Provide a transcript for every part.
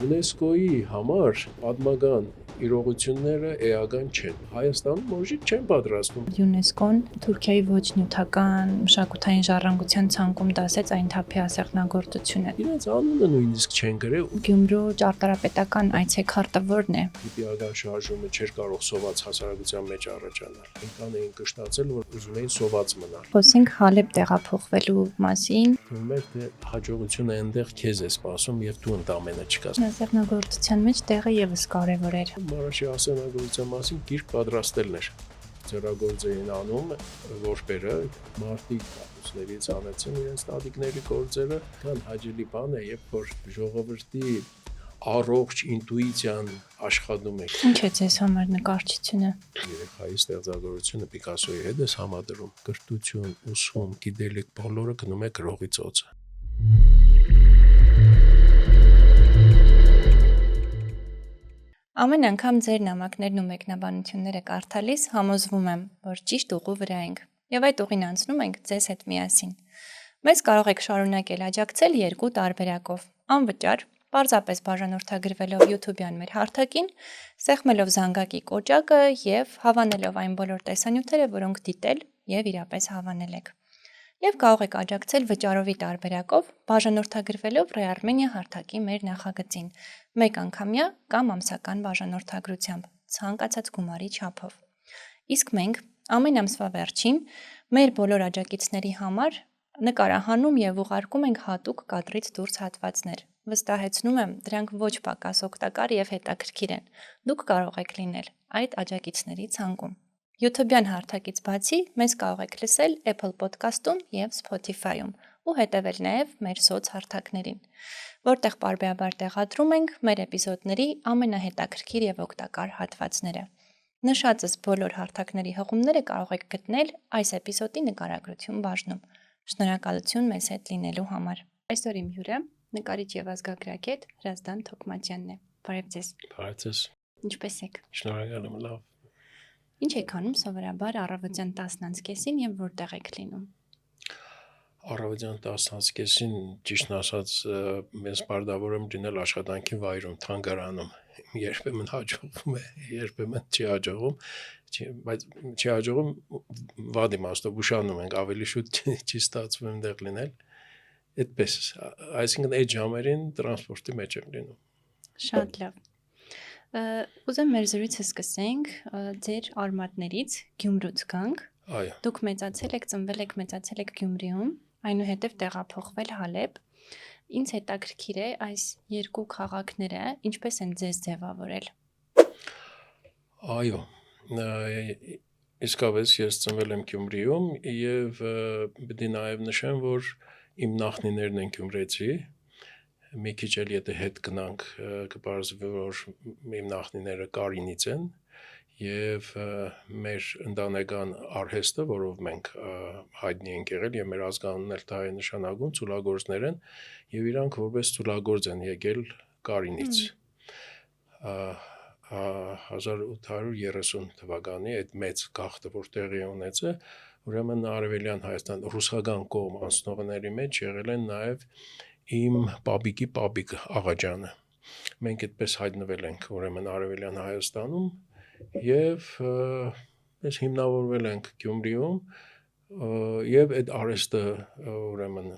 ՅՈՒՆԵՍԿՕ-ի համար պատմական իրողությունները էական չեն։ Հայաստանում օժիտ չեն պատրաստում։ ՅՈՒՆԵՍԿՕ-ն Թուրքիայի ոչ նյութական մշակութային ժառանգության ցանկում դասեց այն թափի ասեղնագործությունը։ Իրենց անունը նույնիսկ չեն գրել։ Գյումրու ճարտարապետական այցեքարտը ո՞րն է։ Իդեալական շարժումը չէր կարող սոված հասարակության մեջ առաջանալ։ Ինքան էին կշտացել, որ ուզում էին սոված մնալ։ Խոսենք Հալեբ տեղափոխվելու մասին։ Մեր հաջողությունը այնտեղ քեզ է սպասում եւ դու ընդամենը չկաս։ Ասեղնագործության մեջ տեղը եւս կարեւոր էր։ Մարաշի ասեղնագործության մասին գիրք պատրաստելն էր։ Ձեռագործ էին անում որբերը, մարդիկ կապուսներից անեցին իրենց տատիկների գործերը, կան հաճելի բան է, երբ որ ժողովրդի առողջ ինտուիցիան աշխատում է։ Ինչ է ձեզ համար նկարչությունը։ Երեխայի ստեղծագործությունը Պիկասոյի հետ է համադրում։ Կրթություն, ուսում, գիտելիք բոլորը գնում է գրողի ծոցը։ Ամեն անգամ ձեր նամակներն ու մեկնաբանությունները կարդալիս համոզվում եմ, որ ճիշտ ուղու վրա ենք, եւ այդ ուղին անցնում ենք ձեզ հետ միասին։ Մեզ կարող եք շարունակել աջակցել երկու տարբերակով՝ անվճար, պարզապես բաժանորդագրվելով YouTube-յան մեր հարթակին, սեղմելով զանգակի կոճակը եւ հավանելով այն բոլոր տեսանյութերը, որոնք դիտել եւ իրապես հավանել եք։ Եվ կարող եք աջակցել վճարովի տարբերակով, բաժանորդագրվելով Re-Armenia հարթակի մեր նախագծին, մեկ անգամյա կամ ամսական բաժանորդագրությամբ, ցանկացած գումարի չափով։ Իսկ մենք ամեն ամսվա վերջին մեր բոլոր աջակիցների համար նկարահանում եւ ուղարկում ենք հատուկ կադրից դուրս հատվածներ։ Վստահեցնում եմ, դրանք ոչ պակաս օգտակար եւ հետաքրքիր են։ Դուք կարող եք լինել այդ աջակիցների ցանկում։ YouTube-յան հարթակից բացի մեզ կարող եք լսել Apple Podcast-ում եւ Spotify-ում ու հետևել նաեւ մեր սոցհարթակներին, որտեղ պարբերաբար տեղադրում ենք մեր էպիզոդների ամենահետաքրքիր եւ օգտակար հատվածները։ Նշածս բոլոր հարթակների հղումները կարող եք գտնել այս էպիզոդի նկարագրություն բաժնում։ Շնորհակալություն մեզ հետ լինելու համար։ Այսօր իմ հյուրը նկարիչ եւ ազգագրագետ Հրազդան Թոքմաջյանն է։ Բարև ձեզ։ Բարև ձեզ։ Ինչպե՞ս եք։ Շնորհակալ եմ, լավ։ Ինչ եք անում սովորաբար առավոտյան 10:30-ին եւ որտեղ եք լինում։ Առավոտյան 10:30-ին ճիշտն ասած ես բարդավոր եմ լինել աշխատանքի վայրում, թանգարանում։ Երբեմն հաջողվում է, երբեմն չի հաջողում, բայց չի հաջողում վատ իմաստով ուշանում ենք, ավելի շուտ չի ստացվում այնտեղ լինել։ Այդպես, այսինքն այդ ժամերին տրանսպորտի մեջ եմ լինում։ Շատ լավ։ Ուզեմ մեր զրույցը սկսենք ձեր արմատներից, Գյումրուց գանք։ Այո։ Դուք մեծացել եք, ծնվել եք, մեծացել եք Գյումրիում, այնուհետև տեղափոխվել Հալեբ։ Ինձ հետաքրքիր է այս երկու քաղաքները ինչպես են ձեզ ձևավորել։ Այո։ Իսկապես ես ծնվել եմ Գյումրիում եւ պետք է նաեւ նշեմ, որ իմ նախնիներն են գյումրեցի։ Մի քիչ էլ եթե հետ գնանք, կպարզվի, որ իմ նախնիները Կարինից են եւ մեր ընտանեկան արհեստը, որով մենք հայտնի ենք եղել եւ մեր ազգանունն էլ դա է նշանակում, ծուլագործներ են եւ իրանք որպես ծուլագործ են եկել Կարինից։ 1830 թվականի այդ մեծ գաղթը, որ տեղի ունեցել, ուրեմն Արևելյան Հայաստան ռուսական կողմ անցնողների մեջ եղել են նաեւ իմ պապիկի պապիկ Աղաջանը։ Մենք այդպես հայտնվել ենք ուրեմն Արևելյան Հայաստանում եւ ես հիմնավորվել ենք Գյումրիում եւ այդ արհեստը ուրեմն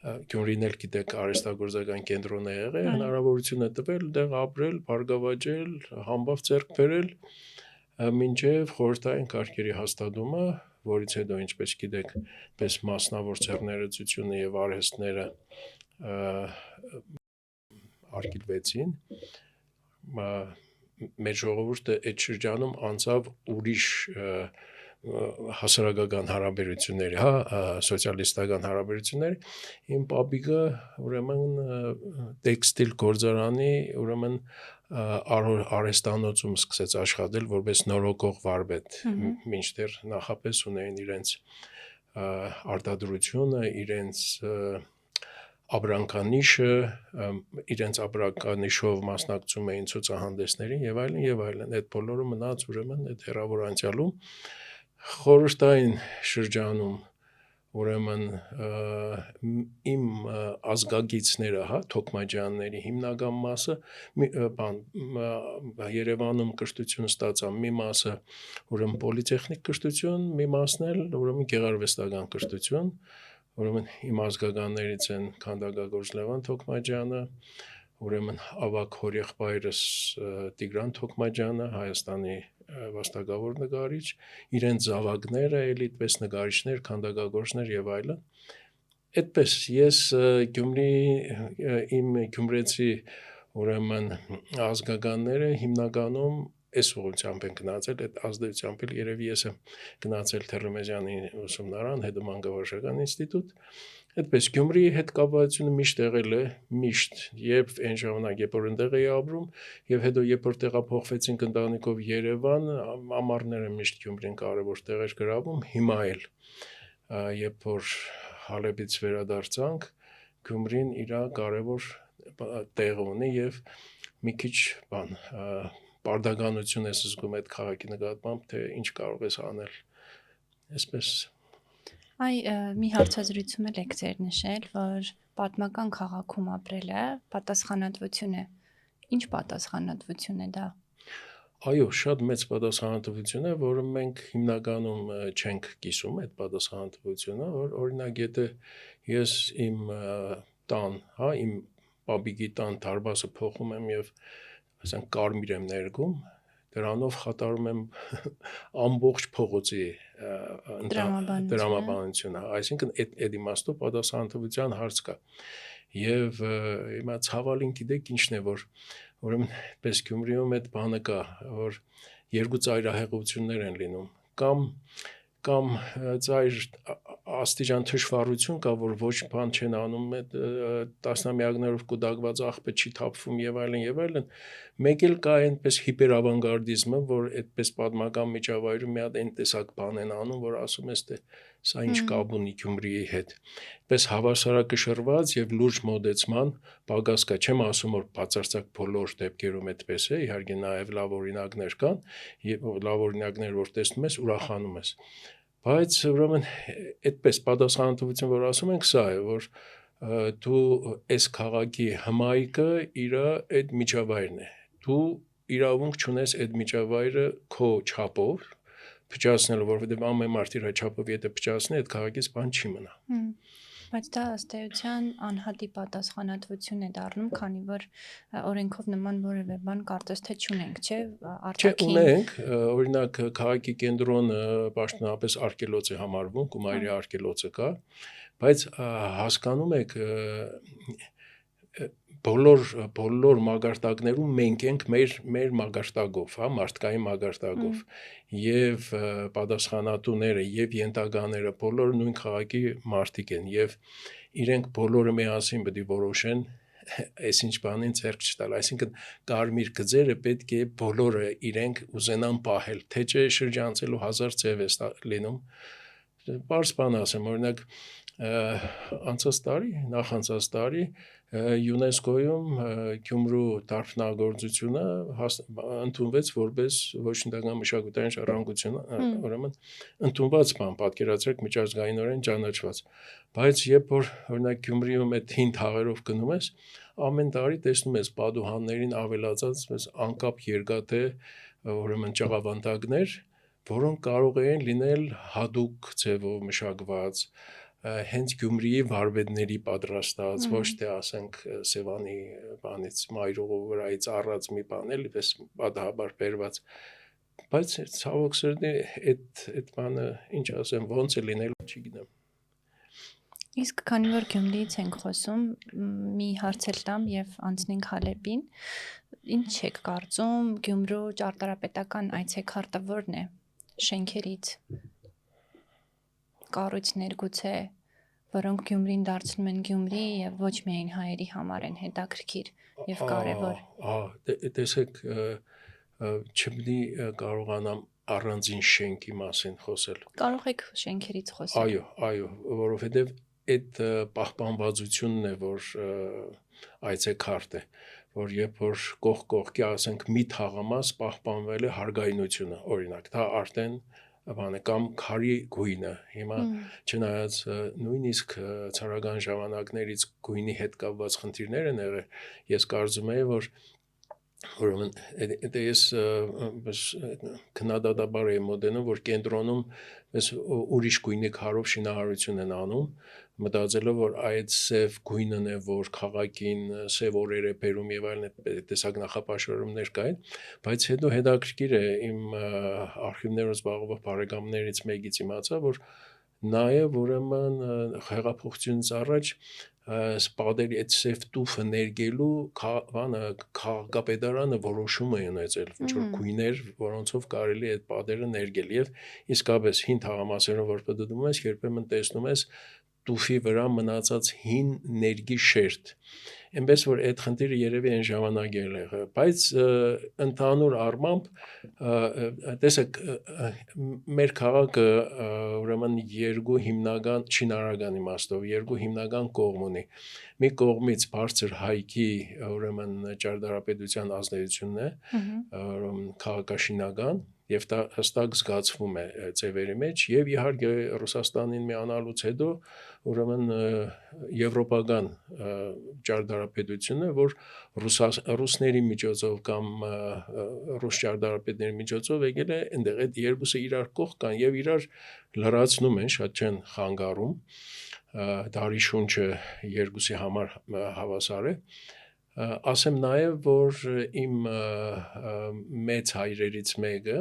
Գյումրին էլ գիտեք արհեստագործական կենտրոն է եղել, հնարավորություն է տվել դեղ ապրել, բարգավաճել, համբավ ձեռք բերել մինչեւ խորհրդային կարգերի հաստատումը, որից հետո ինչպես գիտեք, պես մասնավոր ձեռներեցությունը եւ արհեստները արգելվեցին, մեր ժողովուրդը այդ շրջանում անցավ ուրիշ հասարակական հարաբերությունների, սոցիալիստական հարաբերությունների, իմ պապիկը ուրեմն տեքստիլ գործարանի ուրեմն արհեստանոցում սկսեց աշխատել որպես նորոգող վարպետ, մինչդեռ նախապես ունեին իրենց արտադրությունը, իրենց ապրանքանիշը, իրենց ապրանքանիշով մասնակցում էին ցուցահանդեսներին եւ այլն, այդ բոլորը մնաց ուրեմն այդ հեռավոր անցյալում խորհրդային շրջանում ուրեմն իմ ազգագիցները, հա, թոքմաջյանների հիմնական մասը Երևանում կրթություն ստացա, մի մասը ուրեմն պոլիտեխնիկ կրթություն, մի մասն էլ ուրեմն գեղարվեստական կրթություն, ուրեմն իմ ազգականներից են քանդակագործ Լևոն Թոքմաջյանը, ուրեմն ավագ հորեղբայրս Տիգրան Թոքմաջյանը, Հայաստանի վաստակավոր նկարիչ, իրենց զավակները, էլի այդպես նկարիչներ, քանդակագործներ եւ այլն։ Այդպես ես իմ գյումրեցի ուրեմն ազգականները հիմնականում այս ուղղությամբ են գնացել, այդ ազդեցությամբ էլ երևի ես եմ գնացել Թերմեզյանի ուսումնարան, հետո մանկավարժական ինստիտուտ։ Այդպես Գյումրիի հետ կապվածությունը միշտ եղել է, միշտ, երբ այն ժամանակ, երբ որ այնտեղ էի ապրում, եւ հետո երբ որ տեղափոխվեցինք ընտանիքով Երևան, ամառները միշտ Գյումրին կարևոր տեղ էր գրավում, հիմա էլ, երբ որ Հալեբից վերադարձանք, Գյումրին իր կարևոր տեղ ունի եւ մի քիչ պարտականություն ես զգում այդ քաղաքի նկատմամբ, թե ինչ կարող ես անել, այսպես։ Մի հարցազրույցում էլ եք ձեր նշել, որ պատմական քաղաքում ապրելը պատասխանատվություն է։ Ինչ պատասխանատվություն է դա։ Այո, շատ մեծ պատասխանատվություն է, որը մենք հիմնականում չենք կիսում այդ պատասխանատվությունը, որ օրինակ եթե ես իմ տան, հա, իմ պապիկի տան դարբասը փոխում եմ եւ ասենք կարմիր եմ ներգում, դրանով խաթարում եմ ամբողջ փողոցի դրամաբանությունը, այսինքն այդ իմաստով պատասխանատվության հարց կա։ Եվ հիմա ցավալին գիտեք ինչն է, որ ուրեմն պես Գյումրիում այդ բանը կա, որ երկու ծայրահեղություններ են լինում, կամ ծայր աստիճան թշվառություն կա, որ ոչ բան չեն անում, այդ տասնամյակներով կուտակված աղբը չի թափվում եւ այլն, մեկ էլ կա այնպես հիպերավանգարդիզմը, որ այդպես պատմական միջավայրում մի հատ այն տեսակ բան են անում, որ ասում ես թե սա ինչ կապ ունի Գյումրիի հետ։ Այդպես հավասարակշռված եւ լուրջ մոտեցման պակաս կա, չեմ ասում որ բացարձակ բոլոր դեպքերում այդպես է, իհարկե նաեւ լավ օրինակներ կան, եւ լավ օրինակներ որ տեսնում ես, ուրախանում ես։ Բայց ուրեմն այդպես պատասխանատվություն որ ասում ենք, սա է, որ դու այս քաղաքի հմայքը իր այդ միջավայրն է։ Դու իրավունք չունես այդ միջավայրը քո չափով փճացնելու, որովհետև ամեն մարդ իր չափով եթե փճացնի, այդ քաղաքից բան չի մնա։ Բայց դա ըստ էության անհատի պատասխանատվություն է դառնում, քանի որ օրենքով նման որևէ բան կարծես թե չունենք, չէ՞, արտաքին։ Չունենք, օրինակ քաղաքի կենտրոնը պաշտոնապես արգելոց է համարվում, Կումայրի արգելոցը կա, բայց հասկանում եք բոլոր մագարտակներում մենք ենք մեր մագարտակով, հա, մարդկային մագարտակով, եւ պատասխանատուները եւ ենթակաները բոլորը նույն քաղաքի մարդիկ են եւ իրենք բոլորը միասին պետք է որոշեն այսինչ բանին ձեռք չտալ, այսինքն կարմիր գծերը պետք է բոլորը իրենք ուզենան պահել, թե չէ շրջանցելու հազար ձև է լինում։ Պարզ բան ասեմ, օրինակ նախանցած տարի ՅՈՒՆԵՍԿՕ-ում Գյումրու դարբնագործությունը ընդունվեց որպես ոչ ինտեգրալ մշակութային ժառանգություն, ուրեմն ընդունված բան, պատկերացրեք միջազգայինորեն ճանաչված։ Բայց երբ որ օրինակ Գյումրիում այդ հին թաղերով գնում ես, ամեն տարի տեսնում ես պատուհաններին ավելացած անկապ երկաթե ուրեմն ճաղավանդակներ, որոնք կարող էին լինել հատուկ ձևով մշակված, հենց Գյումրիի վարպետների պատրաստած, ոչ թե ասենք Սևանի բանից մայրուղու վրայից առած մի բան էլի, պես պատահաբար բերված, բայց ցավոք սրտի այդ բանը ինչ ասեմ, ոնց է լինելու չգիտեմ։ Իսկ քանի որ Գյումրիից ենք խոսում, մի հարց էլ տամ եւ անցնենք Հալեբին, ինչ եք կարծում Գյումրու ճարտարապետական այցեքարտը որն է շենքերից, կառույցներ գուցե, որոնք Գյումրին դարձնում են Գյումրի եւ ոչ միայն հայերի համար են հետաքրքիր եւ կարեւոր։ Տեսեք, չպետք է կարողանամ առանձին շենքի մասին խոսել։ Կարող եք շենքերից խոսել։ Այո, որովհետեւ այդ պահպանվածությունն է, որ այցեքարտ է, որ երբ որ կողքի ասենք մի թաղամաս պահպանվել է հարգայնությունը, օրինակ, դա արդեն բանը կամ քարի գույնը հիմա չնայած նույնիսկ ցարական ժամանակներից գույնի հետ կապված խնդիրներ են եղել ես կարծում եմ որ ուրեմն դա ես քննադատաբար եմ մոտենում որ կենտրոնում ես ուրիշ գույնի քարով շինարարություն են անում մտածելով որ այդ սև գույնն է որ քաղաքին սև օրեր է բերում եւ այլն տեսակ նախապաշարումներ կային բայց հետո հետաքրքիր է իմ արխիվներով զբաղվող բարեկամներից մեկից իմացա որ նաեւ ուրեմն հեղափոխությունից առաջ սպադերի այդ սև տուֆը ներգելու բանը քաղաքապետարանը որոշում է ունեցել ոչ որ գույներ որոնցով կարելի է այդ պատերը ներգել եւ իսկապես հին թաղամասերով որ պատդում ես երբեմն տեսնում ես տուֆի վրա մնացած հին ներգի շերտ այնպես որ այդ խնդիրը երևի այն ժամանակ եղել է բայց ընդհանուր առմամբ տեսեք մեր քաղաքը ուրեմն երկու հիմնական շինարարական իմաստով երկու հիմնական կողմ ունի մի կողմից բարձր հայքի ուրեմն ճարտարապետության ազդեցությունն է քաղաքաշինական եւ դա հստակ զգացվում է ծևերի մեջ եւ իհարկե Ռուսաստանին միանալուց հետո ուրեմն եվրոպական ճարտարապետությունը որ ռուսների միջոցով կամ ռուս ճարտարապետների միջոցով եկել է այնտեղ այդ երկուսը իրար կողք կան եւ իրար լրացնում են շատ չեն խանգարում դարի շունչը երկուսի համար հավասար է ասեմ նաև որ իմ մեծ հայրերից մեկը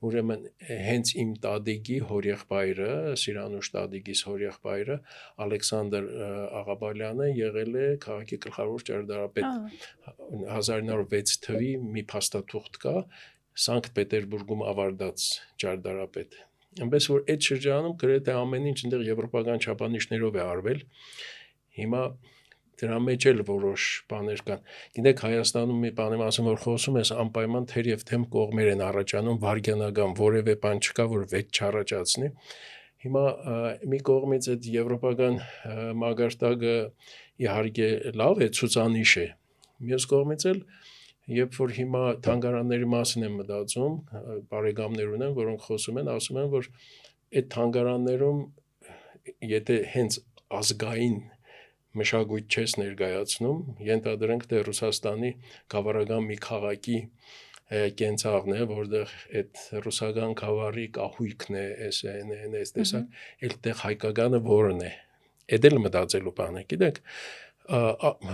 ուրեմն հենց իմ տատիկի հորեղբայրը Սիրանուշ տատիկիս հորեղբայրը Ալեքսանդր Աղաբալյանը եղել է քաղաքի գլխավոր ճարտարապետ 1906 թվի մի փաստաթուղթ կա Սանկտ Պետերբուրգում ավարտած ճարտարապետ այնպես որ այդ շրջանում գրեթե ամեն ինչ այնտեղ եվրոպական չափանիշներով է արվել հիմա դրա մեջ էլ որոշ բաներ կան գիտեք Հայաստանում մի բան եմ ասում որ խոսում ես անպայման թերև թեմ կողմեր են առաջանում վարգյանական որևէ բան չկա որ վեճ չառաջացնի հիմա մի կողմից այդ եվրոպական մագարտակը իհարկե լավ է ցուցանիշ է մյուս կողմից էլ երբ որ հիմա թանգարանների մասին եմ մտածում բարեկամներ ունեմ որոնք խոսում են ասում են որ այդ թանգարաններում եթե հենց ազգային մշակույթ չես ներկայացնում ենթադրենք թե Ռուսաստանի գավառական մի քաղաքի կենցաղն է որտեղ այդ ռուսական գավառի կահույքն է այս տեսակ այդտեղ հայկականը որն է այդ էլ մտածելու բան է գիտեք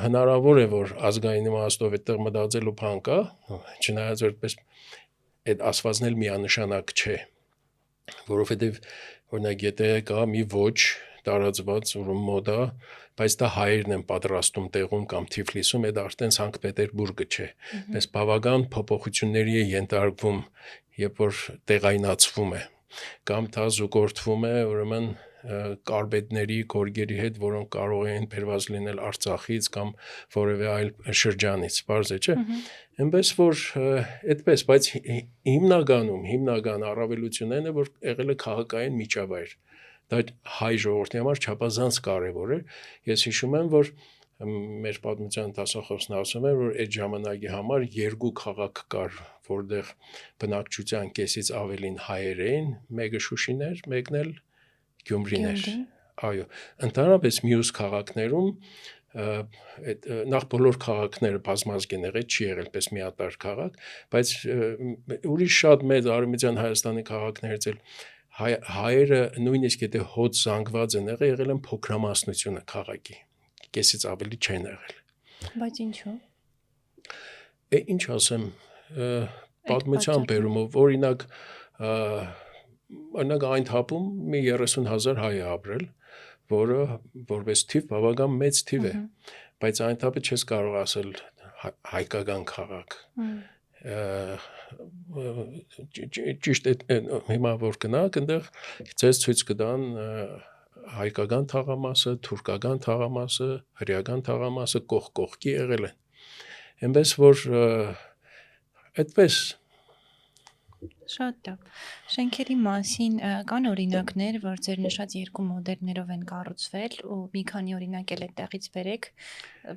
հնարավոր է որ ազգային իմաստով այդտեղ մտածելու բան կա չնայած որպես այդ ասվածն էլ միանշանակ չէ որովհետև օրինակ եթե կա մի ոչ տարածված ուրում մոդա բայց դա հայերն են պատրաստում տեղում կամ Թիֆլիսում այդ արդեն Սանկտ Պետերբուրգը չէ բայց բավական փոփոխությունների է ենթարկվում երբ որ տեղայնացվում է կամ դա զուգորդվում է ուրեմն կարպետների գորգերի հետ որոնք կարող են բերված լինել Արցախից կամ որևէ այլ շրջանից բարձ է չէ այնպես որ այդպես բայց հիմնական առավելությունն է որ եղել է քաղաքային միջավայր դա հայ ժողովրդի համար չափազանց կարևոր է ես հիշում եմ որ մեր պատմության դասախոսն ասում էր որ այդ ժամանակի համար երկու քաղաք կար որտեղ բնակչության կեսից ավելին հայեր էին մեկը Շուշին էր մեկն էլ Գյումրին էր այո ընդհանրապես մյուս քաղաքներում նախ բոլոր քաղաքները բազմազգեն եղել չի եղել պես միատարր քաղաք բայց ուրիշ շատ մեծ արևմտյան Հայաստանի քաղաքներից էլ հայերը նույնիսկ եթե հոտ զանգված են եղել են փոքրամասնությունը քաղաքի կեսից ավելի չեն եղել բայց ինչու ինչ ասեմ պատմության բերումով օրինակ այն թափում մի 30,000 հայ է ապրել որը որպես թիվ բավական մեծ թիվ է բայց այն թափը չես կարող ասել հայկական քաղաք ճիշտ հիմա որ գնաք այնտեղ ցես ցույց կտան հայկական թաղամասը, թուրքական թաղամասը, հրեական թաղամասը կողքի եղել են այնպես որ այդպես Շատ լավ։ Շենքերի մասին կան օրինակներ, որ ձեր նշած երկու մոդելներով են կառուցվել ու մի քանի օրինակ էլ այդտեղից բերեք,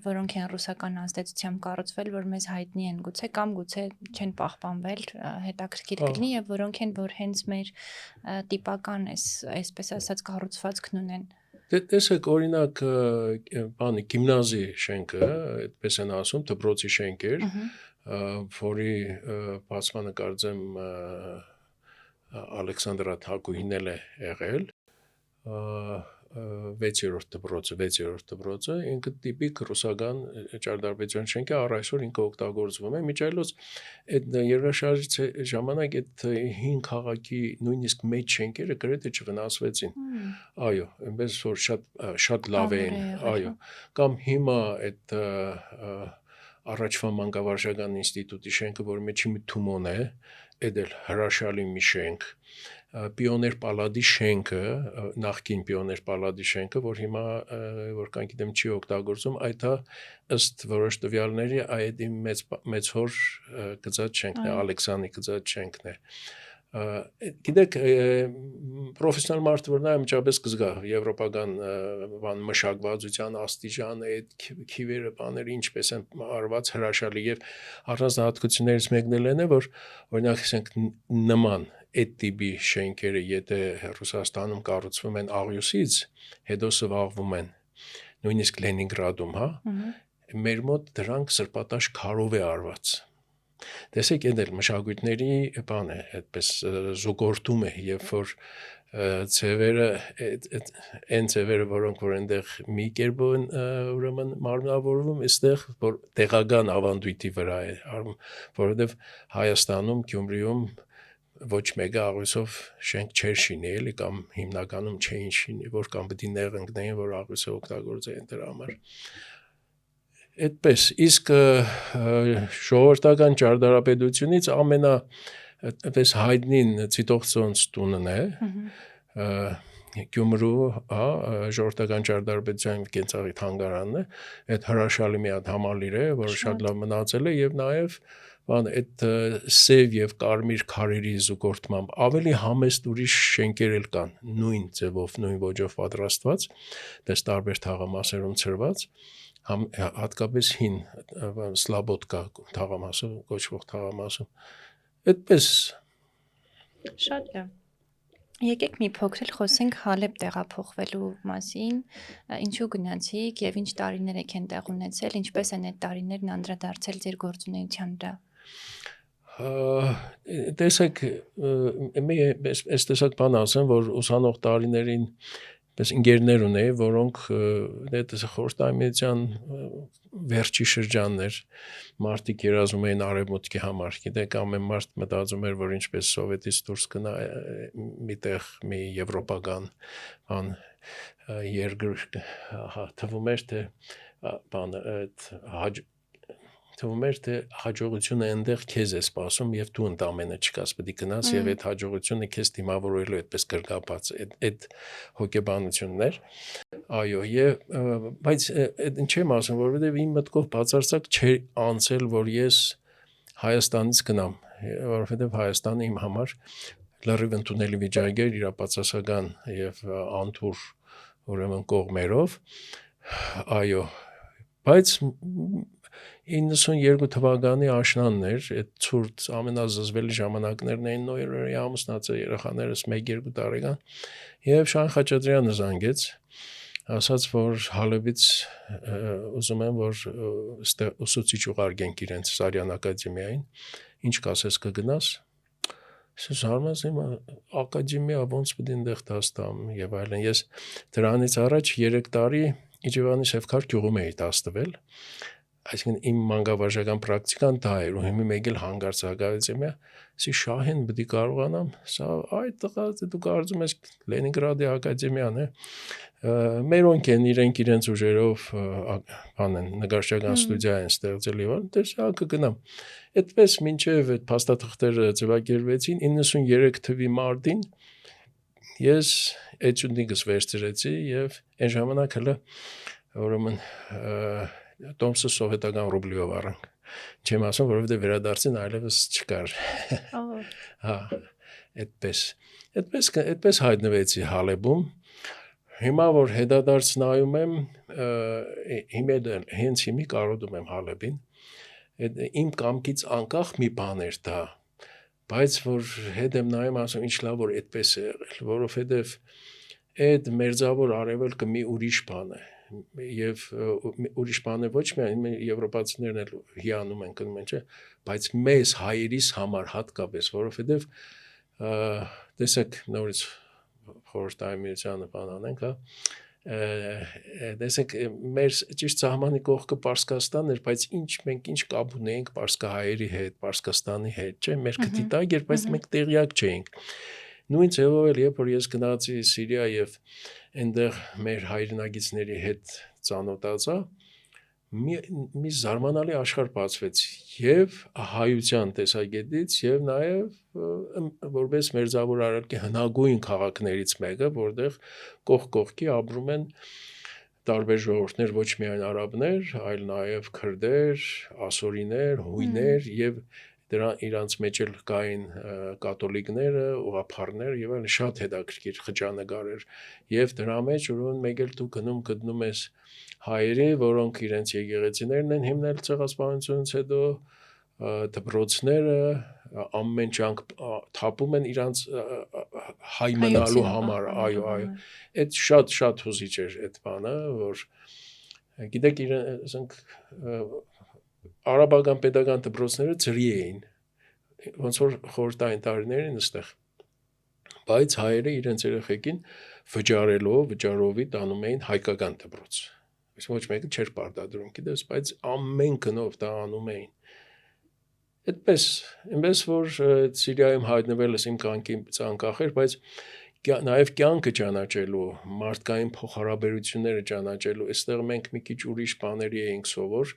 որոնք են ռուսական ազդեցությամբ կառուցվել, որ մեզ հայտնի են գուցե կամ գուցե չեն պահպանվել, հետաքրքիր կլինի եւ որոնք են, որ հենց մեր տիպական այսպես ասած կառուցվածքն ունեն։ Տեսեք, օրինակ, բանի գիմնազի շենքը, այդպես են ասում, դպրոցի շենք էր, որի բացմանը կարծեմ Ալեքսանդրա Թակուհին էլ է եղել, 6-րդ դպրոցը, ինքը տիպիկ ռուսական ճարտարապետության շենք է, առ այսօր ինքը օգտագործվում է, միջայլոց այդ երկրաշարժից ժամանակ այդ հին քաղաքի նույնիսկ մեծ շենքերը գրեթե չվնասվեցին, այո, այնպես որ շատ լավ էին, այո, կամ հիմա այդ առաջվա մանկավարժական ինստիտուտի շենքը, որ մեջի մի Թումոն է, այդ էլ հրաշալի մի շենք, Պիոներ Պալադի շենքը, նախկին Պիոներ Պալադի շենքը, որ հիմա որ կան գիտեմ չի օգտագործում, այդ ըստ որոշ տվյալների այդ մեծ հոր գծած շենքն է, Ալեքսանի գծած շենքն է։ Գիտեք, պրոֆեսիոնալ մարդը որ նա միջապես կզգա եվրոպական բան մշակվածության աստիճանը, այդ քիվերը բաները ինչպես են արված հրաշալի եւ առանձնահատկություններից մեկն էլ է, որ օրինակ ասենք նման այդ տիպի շենքերը, եթե Ռուսաստանում կառուցվում են աղյուսից, հետո սվաղվում են, նույնիսկ Լենինգրադում, հա, մեր մոտ դրանք սրպատաշ քարով է արված։ Տեսեք, այդ էլ մշակույթների բան է, այդպես զուգորդում է, երբ որ ցևերը, այն ցևերը, որոնք որ այնտեղ մի կերպ են ուրեմն մարմնավորվում, այստեղ որ տեղական ավանդույթի վրա է արվում, որովհետև Հայաստանում, Գյումրիում ոչ մեկը աղյուսով շենք չէր շինի, էլի կամ հիմնականում չէին շինի, որ կամ պետք է նեղ ընկնեին, որ աղյուսը օգտագործեին դրա համար։ Այդպես, իսկ ժողովրդական ճարտարապետությունից այդպես հայտնին Ցիտողցոնց տունն է, Գյումրու, ժողովրդական ճարտարապետության կենցաղի թանգարանն է, այդ հրաշալի մի հատ համալիր է, որը շատ լավ մնացել է եւ նաեւ այդ սև եւ կարմիր քարերի զուգորդմամբ ավելի համեստ ուրիշ շենքեր էլ կան, նույն ձևով, նույն ոճով պատրաստված, դες տարբեր թաղամասերում ծրված, հատկապես հին Սլաբոդկա թաղամասը, կոչվող թաղամասում։ Այդպես Շատ լավ։ Եկեք մի փոքր խոսենք Հալեբ տեղափոխվելու մասին, ինչու գնացիք եւ ինչ տարիներ եք են տեղ ունեցել, ինչպես են այդ տարիներն անդրադարձել ձեր գործունեության վրա։ Տեսեք, այս տեսակ բան ասեմ, որ ուսանող տարիներին պես ընկերներ ունեի, որոնք խորհրդային միության վերջի շրջաններ, մարդիկ երազում էին արևմուտքի համար, գիտեք, ամեն մարդ մտածում էր, որ ինչպես սովետից դուրս գնա միտեղ մի եվրոպական բան երկր, թվում էր, թե բանը թվում էր, թե հաջողությունը այնտեղ քեզ է սպասում եւ դու ընդամենը չկաս, պետք է գնաս եւ այդ հաջողությունը քեզ դիմավորելու այդպես գրկապած այդ հոգեբանությունն էր։ Այո, բայց այդ ինչ եմ ասում, որովհետեւ իմ մտքով բացարձակ չէր անցել, որ ես Հայաստանից գնամ, որովհետեւ Հայաստանը իմ համար լրիվ ընդունելի վիճակ էր իր բացասական եւ անթուր ուրեմն կողմերով։ Այո, բայց 92 թվականի աշնանն էր, այդ ցուրտ ամենազզվելի ժամանակներն էին նոյեմբերի ամուսնացած երեխաներս 1-2 տարեկան, եւ Շահեն Խաչատրյանը զանգեց, ասաց, որ Հալեբից ուզում են, որ ուսուցիչ ուղարկենք իրենց Սարյան ակադեմիային, ինչ կասես կգնաս։ Ես հարմարեցի, ակադեմիա ոնց պետք է այնտեղ դաստամ եւ այլն։ Ես դրանից առաջ 3 տարի Իջևանի Սևքար գյուղում էի դաստվել, այսինքն իմ մանկավարժական պրակտիկան դա էր, ու հիմա մեկ էլ հանգարցակալեց եմ, ասի Շահեն պետք է կարողանամ, սա այդ տղա դու կարծում ես Լենինգրադի ակադեմիան է, մերոնք են իրենց ուժերով բան են նկարչական ստուդիա են ստեղծել եւ այլն, դե կգնամ։ Այդպես մինչեւ այդ փաստաթղթերը ձևակերպվեցին 93 թվականի մարտին ես էջունդինգս վերցրեցի եւ այն ժամանակ հələ ուրեմն Տոմսը սովետական ռուբլիով առանք։ Չեմ ասում, որովհետև վերադարձին այլևս չկար։ Հա, այդպես հայտնվեցի Հալեբում։ Հիմա որ հետադարձ նայում եմ, հենց հիմի կարոտում եմ Հալեբին։ Իմ կամքից անկախ մի բան էր դա, բայց որ հետ եմ նայում, ասում ինչ լավ որ այդպես է եղել, որովհետև այդ մերձավոր արևելքը մի ուրիշ բան է, եւ ուրիշ բան է ոչ միայն եվրոպացիներն էլ հիանում են կնում են, չէ, բայց մեզ հայերիս համար հատկապես, որովհետև տեսեք նորից խորհրդային միությանը բան անենք, հա, տեսեք մեր ճիշտ սահմանի կողքը Պարսկաստանն էր, բայց մենք ինչ կապ ունեինք Պարսկահայերի հետ, Պարսկաստանի հետ, չէ, մեր քթի տակ էր, բայց մենք տեղյակ չէինք։ Նույն ձևով էլ երբ որ ես գնացի Սիրիա եւ այնտեղ մեր հայրենագիցների հետ ծանոթացա, մի զարմանալի աշխարհ բացվեց եւ հայության տեսակետից եւ նաեւ որպես մերձավոր արարքի հնագույն քաղաքներից մեկը, որտեղ կողք կողքի ապրում են տարբեր ժողովուրդներ, ոչ միայն արաբներ, այլ նաեւ քրդեր, ասորիներ, հույներ եւ դրա իրանց մեջ էլ կային կաթոլիկները, ուղղափառներ եւ այլն, շատ հետաքրքիր խճանկար էր եւ դրա մեջ ուրեմն մեկ էլ դու գնում ես հայերի, որոնք իրենց եկեղեցիներն են հիմնել ցեղասպանությունից հետո, դպրոցները ամեն ջանք թափում են իրանց հայ մնալու համար, այո, այդ շատ հուզիչ էր այդ բանը, որ գիտեք ասենք արաբական պետական դպրոցները ծրի էին, ոնց որ խորհրդային տարիներին այստեղ, բայց հայերը իրենց երեխեքին վճարովի տանում էին հայկական դպրոց, ոչ մեկը չէր պարտադրում, գիտես, բայց ամեն գնով դա անում էին, այնպես որ Սիրիայում հայտնվելս իմ կյանքից անկախ էր, բայց նաև կյանքը ճանաչելու, մարդկային փոխհարաբերությունները ճանաչելու, այստեղ մենք մի քիչ ուրիշ բաների էինք սովոր,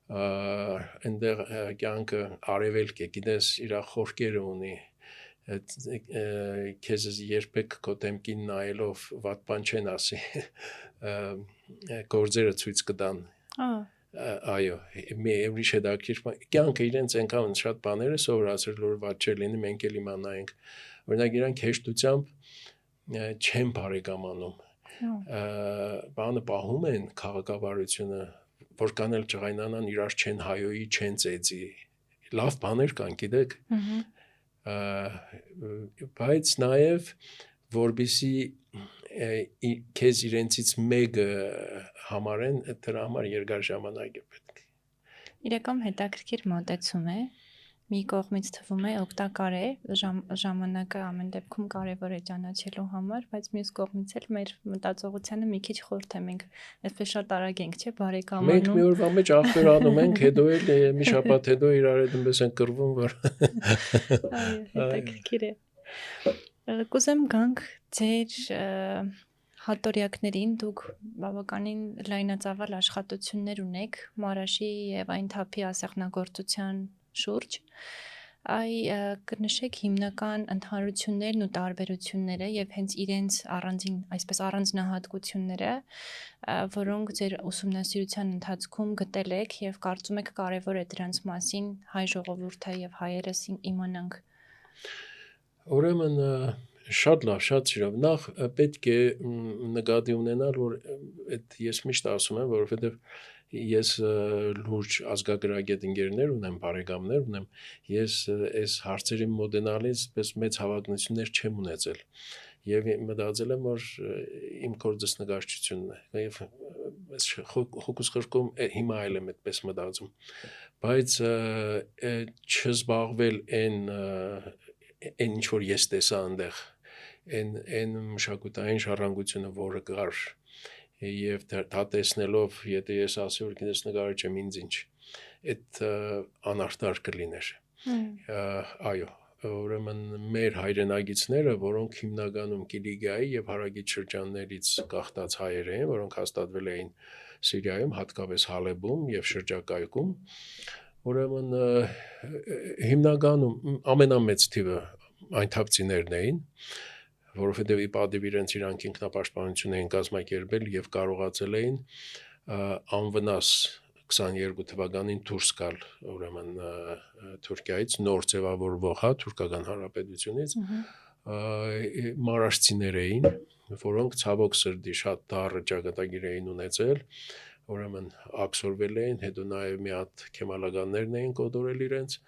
այնտեղ կյանքը արևելք է, գիտես, իր խորքերը ունի, քեզ երբեք քո դեմքին նայելով վատ բան չեն ասի, գործերը ցույց կտան, այո, մի ուրիշ հետաքրքիր կյանքը իրենց այնքան շատ բաներ է սովորացրել, որ վատ չէ լինի, մենք էլ իմանայինք, օրինակ իրանք հեշտությամբ չեն բարեկամանում, բանը պահում են քաղաքավարությունը, որքան էլ ջղայնանան իրար չեն հայոյի, չեն ծեծի, լավ բաներ կան, գիտեք, բայց նաև որբիսի քեզ իրենցից մեկը համարեն, դրա համար երկար ժամանակ է պետք։ Իրական հետաքրքիր մոտեցում է, մի կողմից թվում է օգտակար է, ժամանակը ամեն դեպքում կարևոր է ճանաչելու համար, բայց մյուս կողմից էլ մեր մտածողությանը մի քիչ խորթ է, մենք այսպես շատ արագ ենք, չէ, բարեկամանում։ Մենք մի օրվա մեջ ախպեր անում ենք, հետո էլ մի շաբաթ հետո իրար հետ այնպես են կռվում, որ այո, հետաքրքիր է։ Կուզեմ գանք ձեր հատորյակներին, դուք բավականին լայնածավալ աշխատություններ ունեք Մարաշի եւ այն թափի ասեղնագործության շուրջ, կնշեք հիմնական ընդհանրություններն ու տարբերությունները եւ հենց իրենց առանձին, այսպես առանձնահատկությունները, որոնք ձեր ուսումնասիրության ընթացքում գտել եք եւ կարծում եք կարեւոր է դրանց մասին հայ ժողովուրդը եւ հայերս իմանանք։ Ուրեմն շատ լավ, շատ սիրով, նախ պետք է նկատի ունենալ, որ այդ ես միշտ ասում եմ, որովհետև ես լուրջ ազգագրագետ ընկերներ ունեմ, բարեկամներ ունեմ, ես այս հարցերի մոտենալիս պես մեծ հավակնություններ չեմ ունեցել եւ մտածել եմ, որ իմ գործս նկարչությունն է եւ հոգուս խրկում հիմա էլ եմ այդպես մտածում, բայց չզբաղվել այն ինչ որ ես տեսա այնտեղ այն մշակութային ժառանգությունը, որը կար եւ դա տեսնելով, եթե ես ասի որ գիտես նկարիչ եմ ինձ ինչ, այդ անարտար կլիներ։ Այո, ուրեմն մեր հայրենագիցները, որոնք հիմնականում Կիլիկիայի եւ հարակից շրջաններից գաղթած հայեր էին, որոնք հաստատվել էին Սիրիայում, հատկապես Հալեբում եւ շրջակայքում, ուրեմն հիմնականում ամենամեծ թիվը այն թափցիներն էին, որովհետև ի պատիվ իրենց իրանք ինքնապաշտպանություն էին կազմակերպել եւ կարողացել էին անվնաս 22 թվականին դուրս գալ ուրեմն Թուրքիայից նոր ձևավորվող թուրքական հանրապետությունից մարաշցիներ էին, որոնք ցավոք սրտի շատ դառը ճակատագիր էին ունեցել, ուրեմն աքսորվել էին, հետո նաև մի հատ քեմալականներն էին կոտորել իրենց,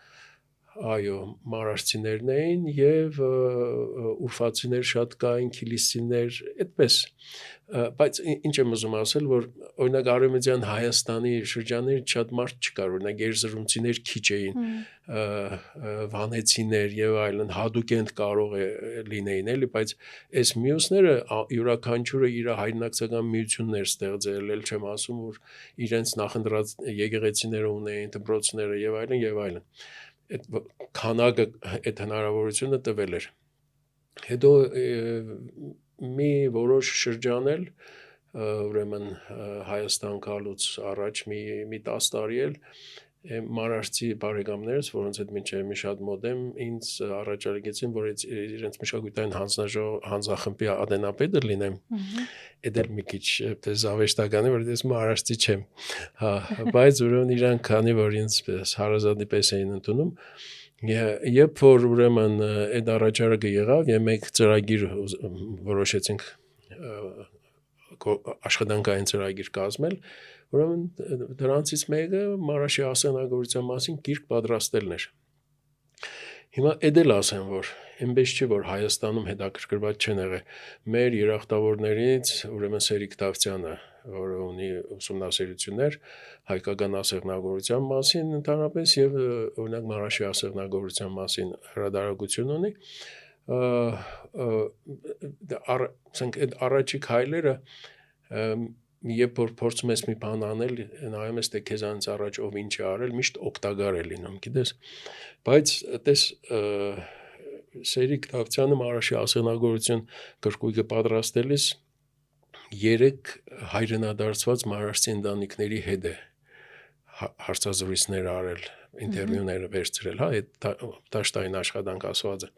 այո, մարաշցիներն էին եւ ուրֆացիներ շատ կային, քիլիսցիներ, այդպես, բայց ինչ եմ ուզում ասել, որ օրինակ Արևմտյան Հայաստանի շրջաններից շատ մարդ չկար, օրինակ երզրումցիներ քիչ էին, վանեցիներ եւ այլն, հադուկենտ կարող է լինեին էլի, բայց այս մյուսները յուրաքանչյուրը իր հայրենակցական միություններ ստեղծել, էլ չեմ ասում, որ իրենց նախընտրած եկեղեցիները ունեին, դպրոցները եւ այլն եւ այլն։ Այդ քանակը այդ հնարավորությունը տվել էր։ Հետո մի որոշ շրջան էլ ուրեմն Հայաստան գալուց առաջ մի 10 տարի էլ մարաշցի բարեկամներս, որոնց հետ մինչև մի շատ մոտ եմ, ինձ առաջարկեցին, որ իրենց մշակութային հանձնախմբի ատենապետը լինեմ։ Այդ էլ մի քիչ զավեշտական է, որ ես մարաշցի չեմ։ Բայց ուրեմն իրանք քանի որ ինձ հարազատի պես էին ընդունում, երբ որ ուրեմն այդ առաջարկը եղավ, եւ մենք ծրագիր որոշեցինք աշխատանքային ծրագիր կազմել, ուրեմն դրանցից մեկը Մարաշի ասեղնագործության մասին գիրք պատրաստելն էր։ Հիմա այդ էլ ասեմ, որ այնպես չի, որ Հայաստանում հետաքրքրված չեն եղել։ Մեր երախտավորներից ուրեմն Սերիկ Դավթյանը, որը ունի ուսումնասիրություններ հայկական ասեղնագործության մասին ընդհանրապես եւ օրինակ Մարաշի ասեղնագործության մասին հրատարակություն ունի, այդ առաջի քայլերը երբ որ փորձում ես մի բան անել, նայում ես թե քեզանից առաջ ով ինչ է արել, միշտ օգտակար է լինում, գիտես։ Բայց այդպես Սերիկ Դավթյանը Մարաշի ասեղնագործություն գրքույկը պատրաստելիս 3 հայրենադարձված մարաշցի ընտանիքների հետ է հարցազրույցներ արել, ինտերվյուներ վերցրել, այդ դաշտային աշխատանք ասվածը։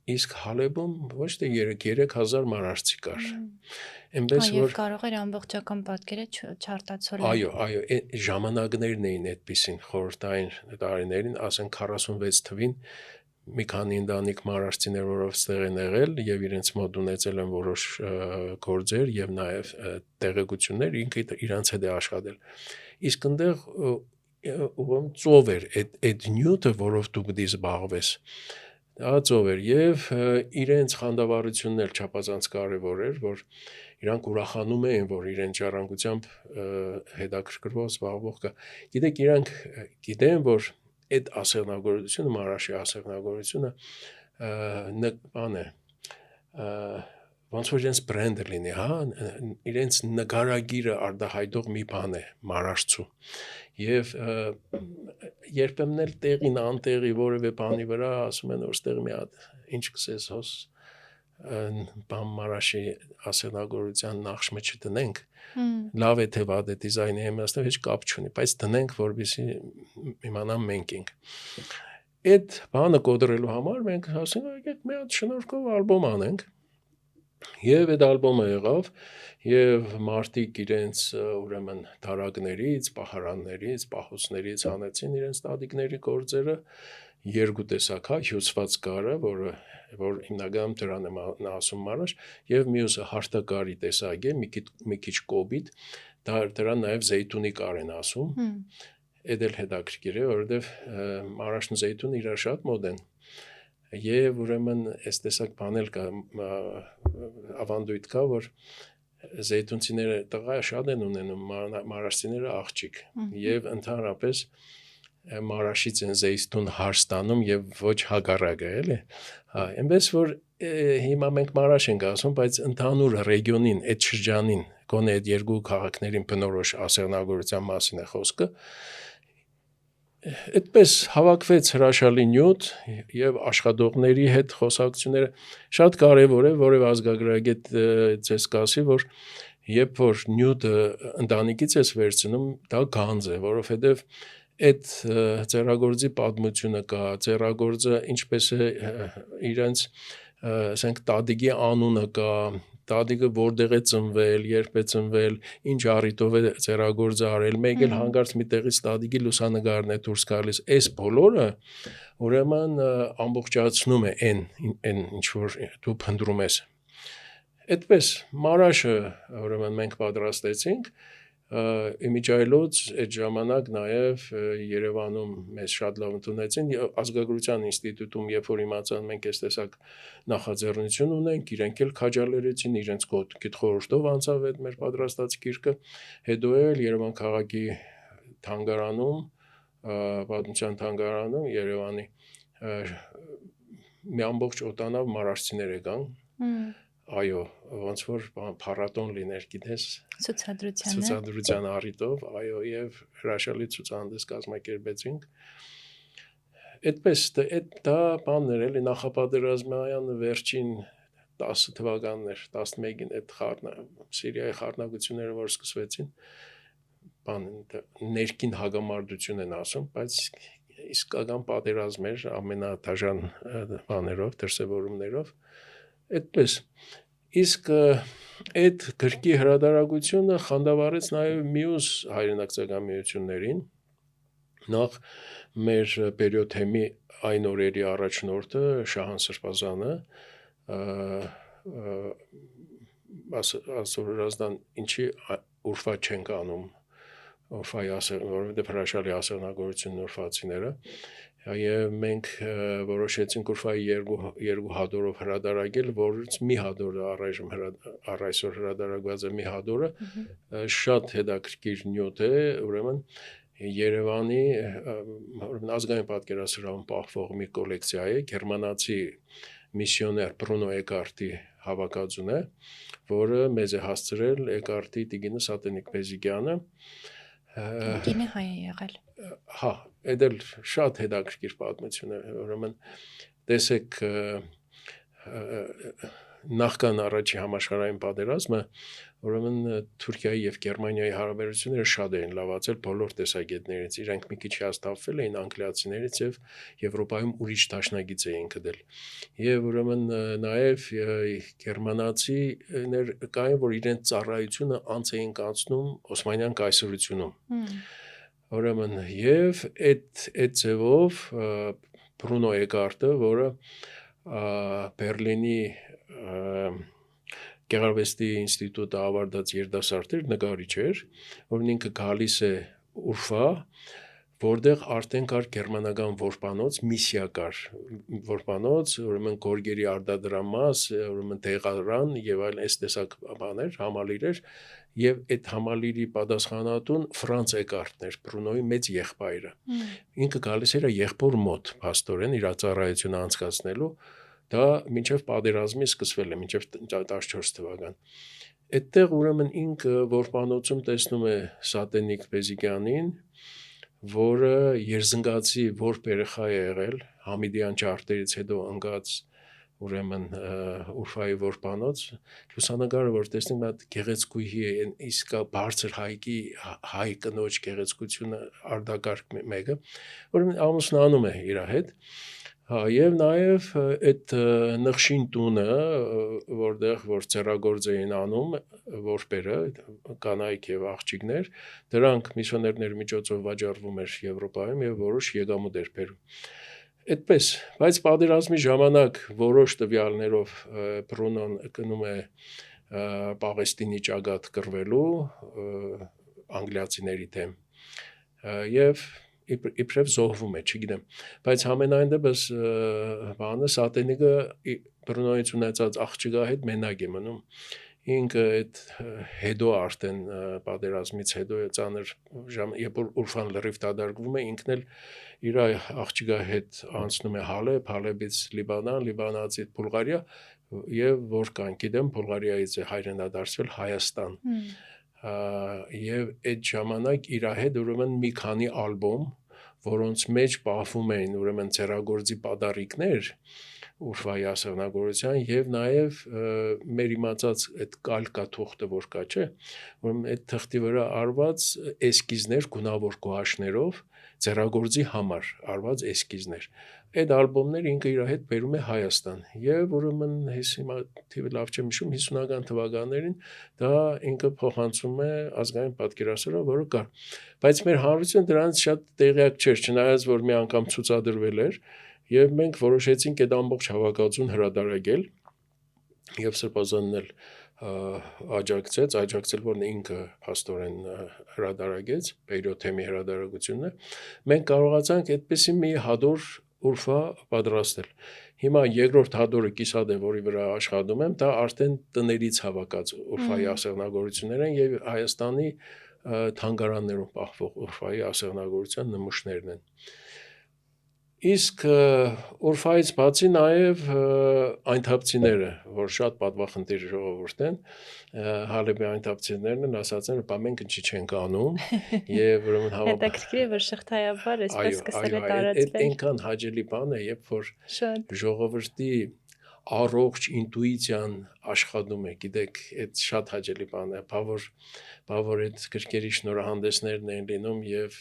Իսկ Հալեբում ոչ թե 3000 մարաշցի կար։ Այնպես որ կարող էր ամբողջական պատկերը չարտացոլել։ Այո, ժամանակներն էին այդպեսին խորհրդային տարիներին, ասենք 46 թվին մի քանի ընտանիք մարաշցիներ, որով ստեղ են եղել եւ իրենց մոտ ունեցել են որոշ գործեր եւ նաեւ տեղեկություններ, ինքը իրանց հետ է աշխատել։ Իսկ այնտեղ ծով էր այդ նյութը, որով դու պետք է զբաղվես։ Ծով էր եւ իրենց խանդավառությունն էլ չափազանց կարեւոր էր, որ իրանք ուրախանում էին, որ իրենց ժառանգությամբ հետաքրքրվող զբաղվող կա։ Գիտեք, իրանք գիտեն, որ այդ ասեղնագործությունը, Մարաշի ասեղնագործությունը բան է, ոնց որ իրենց բրենդը լինի, իրենց նկարագիրը արտահայտող մի բան է մարաշցու։ Եվ երբեմն էլ տեղին անտեղի որևէ բանի վրա ասում են, որ ստեղ մի հատ ինչ կսես հոս բան Մարաշի ասեղնագործության նախշմը չտնենք, լավ է թե վատ է դիզայնի իմաստով heç կապ չունի, բայց տնենք, որպեսզի իմանամ մենք ենք։ Այդ բանը կոտրելու համար մենք ասենք, եկեք մի հատ շնորհքով ալբոմ անենք։ Եվ այդ ալբոմը եղավ, եւ մարդիկ իրենց ուրեմն դարակներից, պահարաններից, պահոցներից հանեցին իրենց տատիկների գործերը, երկու տեսակ, հյուսված կարը, որ հիմնականում դրան է ասում Մարաշ, եւ մյուսը հարտակարի տեսակ է, մի քիչ կոպիտ, դրան նաեւ զեյթունի կար են ասում։ Այդ էլ հետաքրքիր է, որովհետեւ Մարաշն ու զեյթունը իրար շատ մոտ են։ Եվ ուրեմն այս տեսակ բան էլ կա, ավանդույթ կա, որ զեյթունցիները տղա շատ են ունենում, մարաշցիները աղջիկ, եւ ընդհանրապես Մարաշից են զեյթուն հարց տանում եւ ոչ հակառակը, էլի։ Այնպես որ հիմա մենք Մարաշ ենք ասում, բայց ընդհանուր ռեգիոնին, այդ շրջանին, գոնե այդ երկու քաղաքներին բնորոշ ասեղնագործության մասին է խոսքը։ Այդպես հավաքվեց հրաշալի նյութ եւ աշխատողների հետ խոսակցությունները շատ կարեւոր է, որև ազգագրագետ ձեզ կասի, որ երբ որ նյութը ընտանիքից ես վերցնում, դա գանձ է, որովհետեւ այդ ծերագործի պատմությունը կա, ծերագործը ինչպես է իրենց ասենք տատիկի անունը կա, տատիկը որտեղ է ծնվել, երբ է ծնվել, ինչ առիթով է ծերագործը արել, մեկ էլ հանկարծ մի տեղից տատիկի լուսանգարն է դուրս գալիս, այս բոլորը ուրեմն ամբողջացնում է այն ինչ որ դու փնտրում ես։ Այդպես մարաշը ուրեմն մենք պատրաստեցինք իմիջայլոց այդ ժամանակ նաև Երևանում մեզ շատ լավ ընդունեցին ազգագրության ինստիտուտում երբ որ իմացան մենք այս տեսակ նախաձեռնություն ունենք իրենք էլ քաջալերեցին իրենց գիտխորհրդով անցավ այդ մեր պատրաստած գիրքը հետո էլ Երևան քաղաքի թանգարանում պատմության թանգարանում Երևանի մի ամբողջ օտանավ մարաշցիներ եկան այո, ոնց որ փառատոն լիներ, գիտես, ցուցադրության առիթով, այո, եւ հրաշալի ցուցահանդես կազմակերպեցինք։ Այդպես դա բաններ էլի նախապատերազմյան վերջին 10 թվականներ, 11-ին այդ Սիրիայի խառնագությունները որ սկսվեցին, ներքին հագամարտություն են ասում, բայց իսկական պատերազմ էր ամենադաժան բաներով, դրսևորումներով։ Այդպես իսկ այդ գրքի հրատարակությունը խանդավառեց նաև մյուս հայրենակցական միություններին նախ մեր պերիոթեմի այն օրերի առաջնորդը Շահան Սրբազանը ասորազդան ինչի Ուրֆա չենք անում Ուրֆայի որովհետև հրաշալի ասեղնագործությունն Ուրֆացիները եւ մենք որոշեցինք Ուրֆայի երկու հադորով հրադարագել, որից մի հադորը առայսօր հրադարագված է մի հադորը շատ հետաքրքիր նյութ է, ուրեմն Երևանի ազգային պատկերասրահում պահվող մի կոլեկցիա է, գերմանացի միսիոներ Բրունո Էկարտի հավաքածուն է, որը մեզ է հասցրել Էկարտի տիկինը Սատենիկ Բեզիկյանը Կինը հայ է եղել։ Հա, այդ էլ շատ հետաքրքիր պատմություն է, ուրեմն տեսեք նախքան առաջի համաշխարհային պատերազմը, ուրեմն Թուրքիայի եւ Գերմանիայի հարաբերությունները շատ էին լավացել բոլոր տեսակետներից, իրենք մի քիչ հիասթափվել էին անգլիացիներից եւ Եվրոպայում ուրիշ դաշնագիծ էին գտել։ Եվ ուրեմն նաեւ գերմանացիներ կային, որ իրենց ծառայությունը անց էին կանցնում Օսմանյան կայսրությունում։ Ուրեմն եւ այդ ձևով Բրունո Էկարտը, որը Բերլինի Գեղարվեստի ինստիտուտը ավարտած երիտասարդ էր, նկարիչ էր, որն ինքը գալիս է Ուրֆա, որտեղ արդեն կար գերմանական որբանոց, միսիա կար որբանոց, ուրեմն գորգերի արտադրամաս, ուրեմն դեղարան եւ այլ այս տեսակ բաներ, համալիրեր եւ այդ համալիրի պատասխանատուն Ֆրանց Էկարտն էր, Բրունոյի մեծ եղբայրը։ Ինքը գալիս էր եղբոր մոտ, փաստորեն իր ծառայությունը անցկացնելու, դա մինչև պատերազմի սկսվել է, մինչև 14 թվական։ Այդտեղ ուրեմն ինքը որբանոցում տեսնում է Սատենիկ Բեզիկյանին, որը երզնգացի որբ երեխա է եղել, Համիդյան ճարտերից հետո ընկած ուրեմն Ուրֆայի որբանոց, լուսանկարը որ տեսնում եմ գեղեցկուհի է, իսկա բարձր հայկի հայ կնոջ գեղեցկությունը արտակարգ մեկը, ուրեմն ամուսնանում է իր հետ, եւ նաեւ այդ նխշին տունը, որտեղ որ ծերագործ էին անում որբերը, կանայք եւ աղջիկներ, դրանք միսիոներների միջոցով վաճառվում էր Եվրոպայում եւ որոշ եկամուտ էր բերում։ Այդպես, բայց պատերազմի ժամանակ որոշ տվյալներով Բրունոն գնում է Պաղեստինի ճակատ կռվելու անգլիացիների դեմ եւ իբրև զոհվում է, չգիտեմ, բայց համենայն դեպս բանը Սատենիկը Բրունոյից ունեցած աղջիկա հետ մենակ է մնում։ Ինքը այդ հետո արդեն պատերազմից հետո ծանր երբ Ուրֆան լրիվ դադարվում է, ինքն էլ իր աղջիկա հետ անցնում է Հալեբ, Հալեբից Լիբանան, Լիբանանից Բուլղարիա եւ որ կան, գիտեմ, Բուլղարիայից է հայրենադարձվել Հայաստան։ Եվ այդ ժամանակ իր հետ ուրեմն մի քանի ալբոմ, որոնց մեջ պահվում էին ուրեմն ցերագործի պատարիկներ Ուրֆայի ասեղնագործության եւ նաեւ մեր իմացած այդ կալկա թուղթը որ կա, չէ, ուրեմն այդ թղթի վրա արված էսկիզներ գունավոր գուաշներով ձեռագործի համար արված էսկիզներ։ Այդ ալբոմները ինքը իր հետ բերում է Հայաստան եւ ուրեմն հիմա թիվը լավ չեմ հիշում 50-ական թվականներին դա ինքը փոխանցում է ազգային պատկերասրահ, որը կար։ Բայց մեր հանրությունը դրանից շատ տեղյակ չէր, չնայած որ մի անգամ ցուցադրվել էր եւ մենք որոշեցինք այդ ամբողջ հավաքածուն հրադարագել եւ Սրբազանն էլ աջակցել, որն ինքը փաստորեն հրադարագեց, Բեյրութեմի հրադարագությունը, մենք կարողացանք այդպեսի մի հադոր Ուրֆա պատրաստել։ Հիմա երկրորդ հադորը կիսատ է, որի վրա աշխատում եմ, դա արդեն տներից հավաքած Ուրֆայի ասեղնագործություններ են եւ Հայաստանի թանգարաններում պահվող Ուրֆայի ասեղնագործության նմուշներն են։ Իսկ Ուրֆայից բացի նաև այնթապցիները, որ շատ պատվախնդիր ժողովուրդ են, Հալեբի այնթապցիներն են ասած են, բա մենք ինչի չենք անում եւ ուրեմն հետաքրքիր է, որ շղթայաբար այսպես սկսել է տարածվել։ Այնքան հաճելի բան է, երբ որ ժողովրդի առողջ ինտուիցիան աշխատում է, գիտեք, այդ շատ հաճելի բան է, բավոր այդ գրքերի շնորհանդեսներն են լինում եւ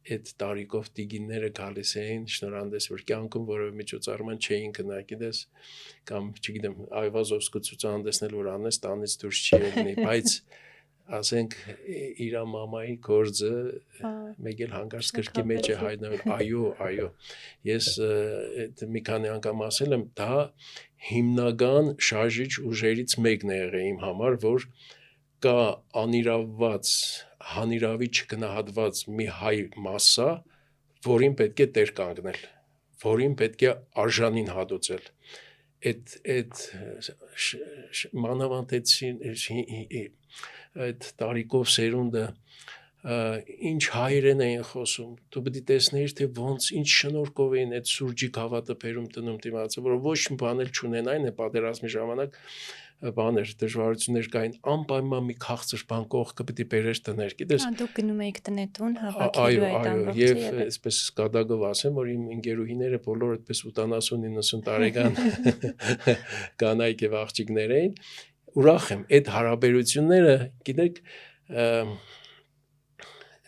այդ տարիքով տիգինները գալիս էին շնորհանդես, որ կյանքում որևէ միջոցառման չէին գնա, գիտես, կամ չգիտեմ, Այվազովսկու ցուցահանդեսնել որ անես, տանից դուրս չի ելնի, բայց ասենք իր մամայի գործը մեկ էլ հանգարց գրքի մեջ է հայտնվել, այո, ես մի քանի անգամ ասել եմ, դա հիմնական շարժիչ ուժերից մեկն է եղել իմ համար, որ կա անիրավված հանիրավի չգնահատված մի հայ մասսա, որին պետք է տեր կանգնել, որին պետք է արժանին հատուցել։ Այդ մանավանդեցին այդ տարիքով սերունդը ինչ հայերեն էին խոսում, դու պետք է տեսնեիր, թե ոնց ինչ շնորհքով էին այդ սուրճի գավաթը բերում տնում դիմացը, որ ոչ մի բան էլ չունենային է պատերազմի ժամանակ բաներ, դժվարություններ կային, անպայման մի քաղցր բան կողքը պետք է բերեր տներ, գիտես։ Դուք գնում եք տնետուն հավաքելու այդ ամբողջը։ Եվ այսպես կատակով ասեմ, որ իմ ընկերուհիները բոլորը այդպես 70-90 տարեկան կանայք եւ աղջիկներ էին, ուրախ եմ այդ հարաբերությունները, գիտեք,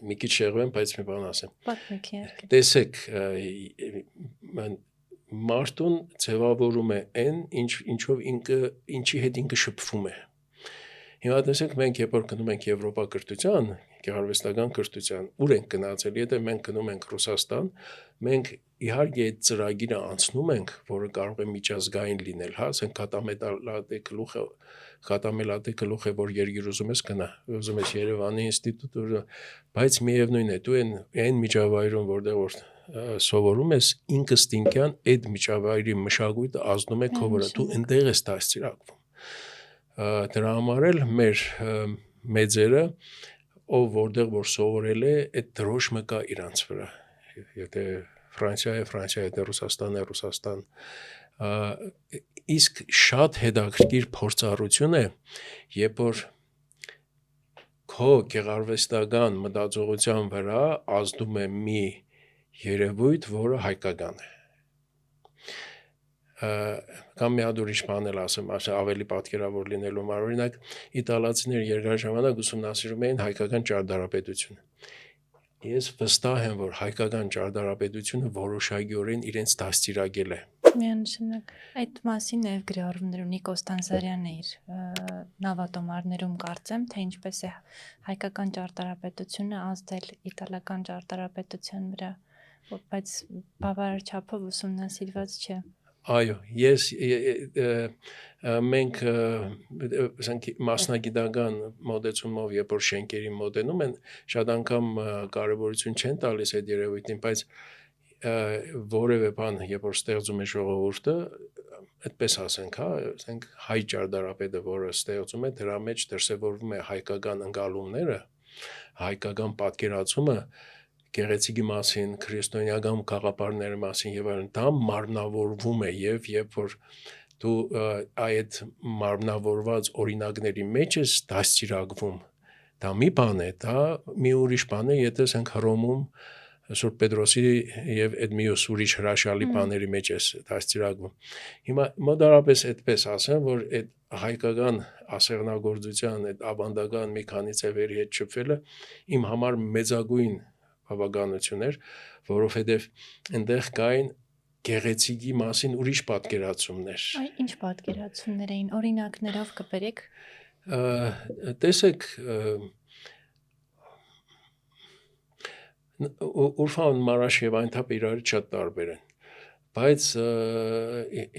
մի քիչ շեղվեմ, բայց մի բան ասեմ։ Պատմեք իհարկե։ Տեսեք, մարդուն ձևավորում է այն, ինչով ինչի հետ ինքը շփվում է։ Հիմա տեսեք, մենք երբ որ գնում ենք Եվրոպա կրթության, գեղարվեստական կրթության, ուր ենք գնացել, եթե մենք գնում ենք Ռուսաստան, մենք իհարկե այդ ծրագիրը անցնում ենք, որը կարող է միջազգային լինել, հա, ասենք կատամելատե գլուխ է, որ երգիր ուզում ես գնա, ուզում ես Երևանի ինստիտուտ, բայց միևնույն է, դու այն միջավայրում, որտեղ որ սովորում ես, ինքստինքյան այդ միջավայրի մշակույթը ազդում է քո վրա, դու այնտեղ ես դաստիարակվում։ Դրա համար էլ մեր մեծերը, ով որտեղ որ սովորել է, այդ դրոշը կա իրանց վրա։ Եթե Ֆրանսիա է, եթե Ռուսաստան է, Ռուսաստան։ Իսկ շատ հետաքրքիր փորձառություն է, երբ որ քո գեղարվեստական մտածողության վրա ազդում է մի երևույթ, որը հայկական է։ Կամ մի հատ ուրիշ բան էլ ասեմ, ավելի պատկերավոր լինելու համար, օրինակ իտալացիները երկար ժամանակ ուսումնասիրում էին հայկական ճարտարապետությունը։ Ես վստահ եմ, որ հայկական ճարտարապետությունը որոշակիորեն իրենց դաստիարակել է։ Միանշանակ այդ մասին նաև գրառումներ ունի Կոստանզարյանը իր նավատոմարներում կարծեմ, թե ինչպես է հայկական ճարտարապետությունը ազդել իտալական ճարտարապետության վրա, բայց բավարար չափով ուսումնասիրված չէ։ Այո, մենք մասնագիտական մոտեցումով, երբ որ շենքերի մոտենում են, շատ անգամ կարևորություն չեն տալիս այդ երևույթին, բայց որևէ բան, երբ որ ստեղծում է ժողովուրդը, այդպես ասենք, ասենք հայ ճարտարապետը, որը ստեղծում է, դրա մեջ դրսևորվում է հայկական ընկալումները, հայկական պատկերացումը գեղեցիկի մասին, քրիստոնեական գաղափարների մասին եւ այլն, դա մարմնավորվում է եւ երբ որ դու այդ մարմնավորված օրինակների մեջ ես դաստիարակվում, դա մի բան է, դա մի ուրիշ բան է, եթե ասենք Հռոմում Սուրբ Պետրոսի եւ այդ մյուս ուրիշ հրաշալի բաների մեջ ես դաստիարակվում։ Հիմա մոտարապես այդպես ասեմ, որ այդ հայկական ասեղնագործության այդ ավանդական մի քանի ծևերի հետ շփվելը իմ համար մեծագույն հավանություններ, որովհետև այնտեղ կային գեղեցիկի մասին ուրիշ պատկերացումներ։ Այ ինչ պատկերացումներ էին, օրինակներով կբերեք։ Տեսեք, Ուրֆան Մարաշ եւ Այնթապ իրարից շատ տարբեր են։ Բայց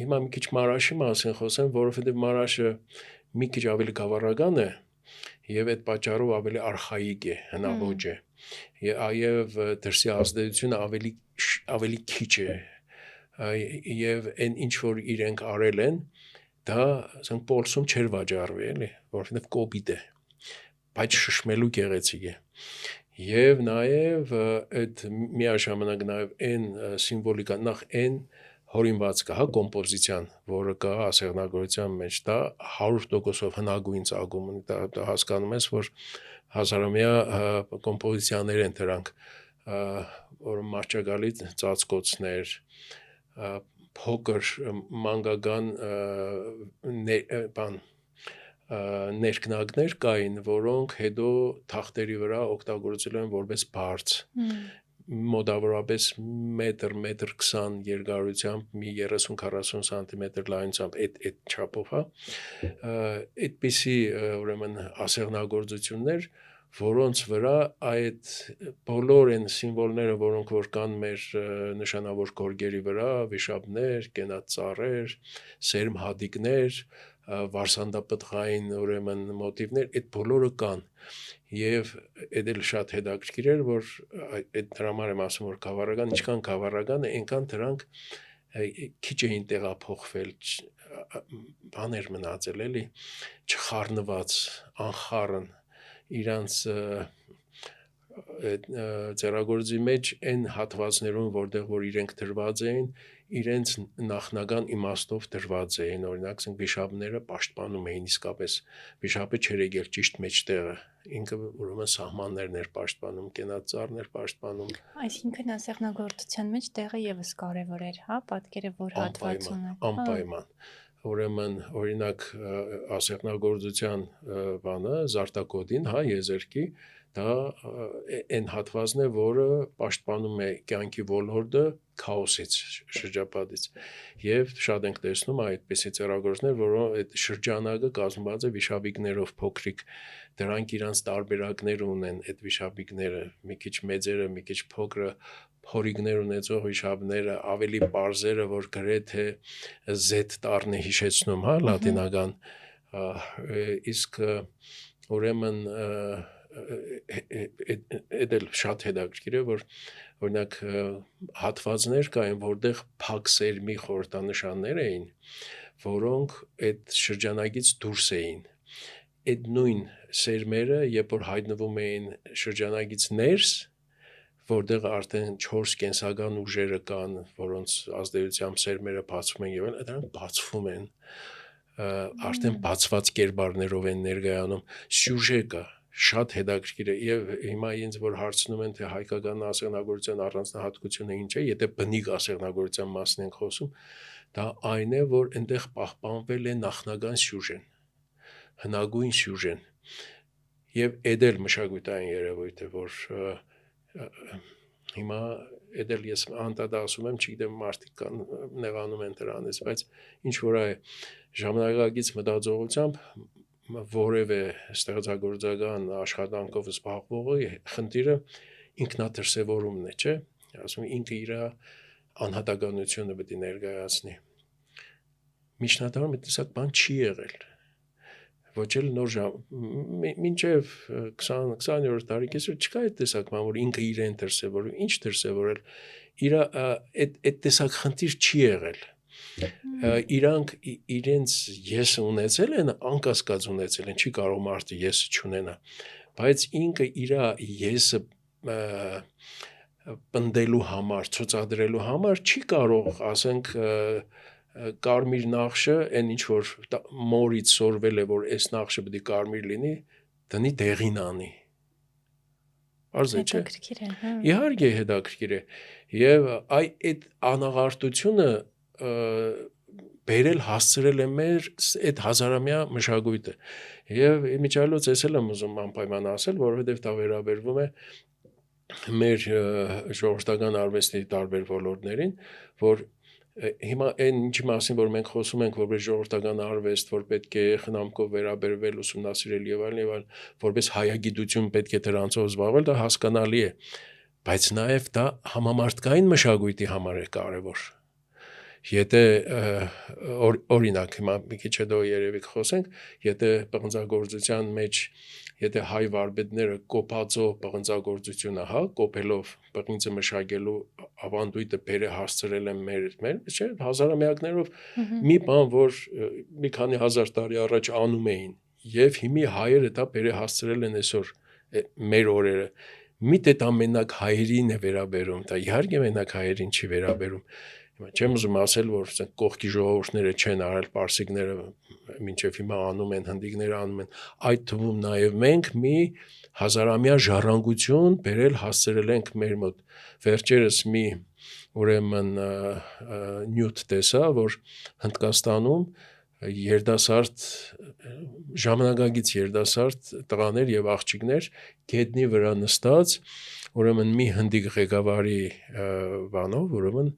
հիմա մի քիչ Մարաշի մասին խոսեմ, որովհետև Մարաշը մի քիչ ավելի գավառական է եւ այդ պատճառով ավելի արխայիկ է, հնաոճ է։ Եվ դրսի ազդեցությունը ավելի քիչ է։ Եվ այն ինչ որ իրենք արել են, դա ասենք Պոլսում չէր վաճառվի, էլի, որովհետև կոպիտ է, բայց շշմելու գեղեցիկ է։ Եվ նաև այդ միաժամանակ նաև այն սիմվոլիկան նախ այն հորինվածքը, հա, կոմպոզիցիան, որը կա ասեղնագործության մեջ, դա 100%-ով հնագույն ծագում ունի, դա հասկանում ես, որ հազարամյա կոմպոզիցիաներ են դրանք, որ մարճագալի ծածկոցներ, փոքր մանկական ներքնակներ կային, որոնք հետո թախտերի վրա օգտագործել են որպես բարձ, մոտավորապես մետր 20 երկարությամբ մի 30-40 սանտիմետր լայնությամբ այդ չափով, հա, այդպիսի ուրեմն ասեղնագործություններ, որոնց վրա այդ բոլոր այն սիմվոլները, որոնք որ կան մեր նշանավոր գորգերի վրա, վիշապներ, կենաց ծառեր, սերմ հատիկներ, վարսանդապտղային ուրեմն մոտիվներ, այդ բոլորը կան։ Եվ այդ էլ շատ հետաքրքիր էր, որ այդ դրա համար եմ ասում, որ գավառական, ինչքան գավառական է, այնքան դրանք քիչ էին տեղափոխվել, բաներ մնացել, էլի, չխառնված, անխառն, իրանց ձեռագործի մեջ այն հատվածներում, որտեղ որ իրենք դրված էին, իրենց նախնական իմաստով դրված էին, օրինակ, վիշապները պաշտպանում էին իսկապես, վիշապը չէր եկել ճիշտ մեջտեղը, ինքը ուրեմն սահմաններն էր պաշտպանում, կենաց ծառն էր պաշտպանում։ Այսինքն ասեղնագործության մեջ տեղը եւս կարևոր էր, հա, պատկերը որ հատվածում է։ Անպայման։ Ուրեմն, օրինակ, ասեղնագործության բանը, Զարտակոդին, հա, եզերքի, դա այն հատվածն է, որը պաշտպանում է կյանքի ոլորտը քաոսից, շրջապատից։ Եվ շատ ենք տեսնում այդպիսի ձեռագործներ, որոնք այդ շրջանակը կազմված է վիշապիկներով փոքրիկ, դրանք իրանց տարբերակներ ունեն, այդ վիշապիկները, մի քիչ մեծերը, մի քիչ փոքրը, փորիկներ ունեցող վիշապները, ավելի པարզերը, որ գրեթե Z տառն է հիշեցնում, հա, լատինական, իսկ ուրեմն այդ էլ շատ հետաքրքիր է, որ օրինակ հատվածներ կային, որտեղ փակ սերմի խորհրդանշաններ էին, որոնք այդ շրջանագից դուրս էին։ Այդ նույն սերմերը, երբ որ հայտնվում էին շրջանագից ներս, որտեղ արդեն 4 կենսական ուժերը կան, որոնց ազդեցությամբ սերմերը բացվում են եւ այլն, դրանք բացվում են, արդեն բացված կերպարներով են ներկայանում, սյուժե կա, շատ հետաքրքիր է, եւ հիմա ինձ որ հարցնում են, թե հայկական ասեղնագործության առանձնահատկությունը ինչ է, եթե բնիկ ասեղնագործության մասն ենք խոսում, դա այն է, որ այնտեղ պահպանվել է նախնական սյուժեն, հնագույն սյուժեն, եւ այդ էլ մշակութային երևույթ է, որ հիմա այդ էլ ես անդադ ասում եմ, չգիտեմ մարդիկ կան նեղանում են դրանից, բայց ինչ որ է ժամանակակից մտածողությամբ որևէ ստեղծագործական աշխատանքով զբաղվողի խնդիրը ինքնադրսևորումն է, չէ՞, ասում ինքը իր անհատականությունը պետք է ներկայացնի։ Միջնադարում այդ տեսակ բան չի եղել։ Ոչ էլ նոր մինչև 20-րդ դարի կեսեր չկա այդ տեսակ բան, որ ինքը իրեն դրսևորում, ինչ դրսևորել, իր այդ տեսակ խնդիր չի եղել։ Իրանք իրենց եսը ունեցել են, անկասկած ունեցել են, չի կարող մարդը եսը չունենա, բայց ինքը իր եսը պնդելու համար, ցուցադրելու համար չի կարող, ասենք, կարմիր նախշը, այն ինչ որ մորից սորվել է, որ այս նախշը պետք է կարմիր լինի, դնի դեղին անի։ Արզ է, չէ՞։ Հետաքրքիր է, հա։ Իհարկե հետաքրքիր է։ Եվ այդ անաղարտությունը բերել հասցրել է մեր այդ հազարամյա մշակույթը։ Եվ իմիջիալոց ես էլ եմ ուզում անպայման ասել, որովհետև դա վերաբերվում է մեր ժողովրդական արվեստի տարբեր ոլորտներին, որ հիմա այն ինչի մասին, որ մենք խոսում ենք որպես ժողովրդական արվեստ, որ պետք է խնամքով վերաբերվել, ուսումնասիրել եւ այլն, որպես հայագիտություն պետք է դրանցով զբաղվել, դա հասկանալի է, բայց նաեւ դա համամարտկային մշակույթի համար է կարեւոր։ Եթե օրինակ հիմա մի քիչ հետո երևի կխոսենք, եթե պղնձագործության մեջ եթե հայ վարպետները կոփածո պղնձագործությունը, կոփելով պղինձը մշակելու ավանդույթը բերը հասցրել են մեր, չէ, հազարամյակներով մի բան, որ մի քանի հազար տարի առաջ անում էին, եւ հիմի հայերը դա բերը հասցրել են այսօր մեր օրերը։ Միթե դա մենակ հայերին է վերաբերում, դա իհարկե մենակ հայերին չի վերաբերում։ Չեմ ուզում ասել, որ կողքի ժողովուրդները չեն արել, պարսիկները մինչև հիմա անում են, հնդիկները անում են, այդ թվում նաև մենք մի հազարամյա ժառանգություն բերել հասցրել ենք մեր մոտ։ Վերջերս մի ուրեմն նյութ տեսա, որ Հնդկաստանում երդասարդ ժամանակակից երդասարդ տղաներ եւ աղջիկներ գետնի վրա նստած, ուրեմն մի հնդիկ ղեկավարի բանով, ուրեմն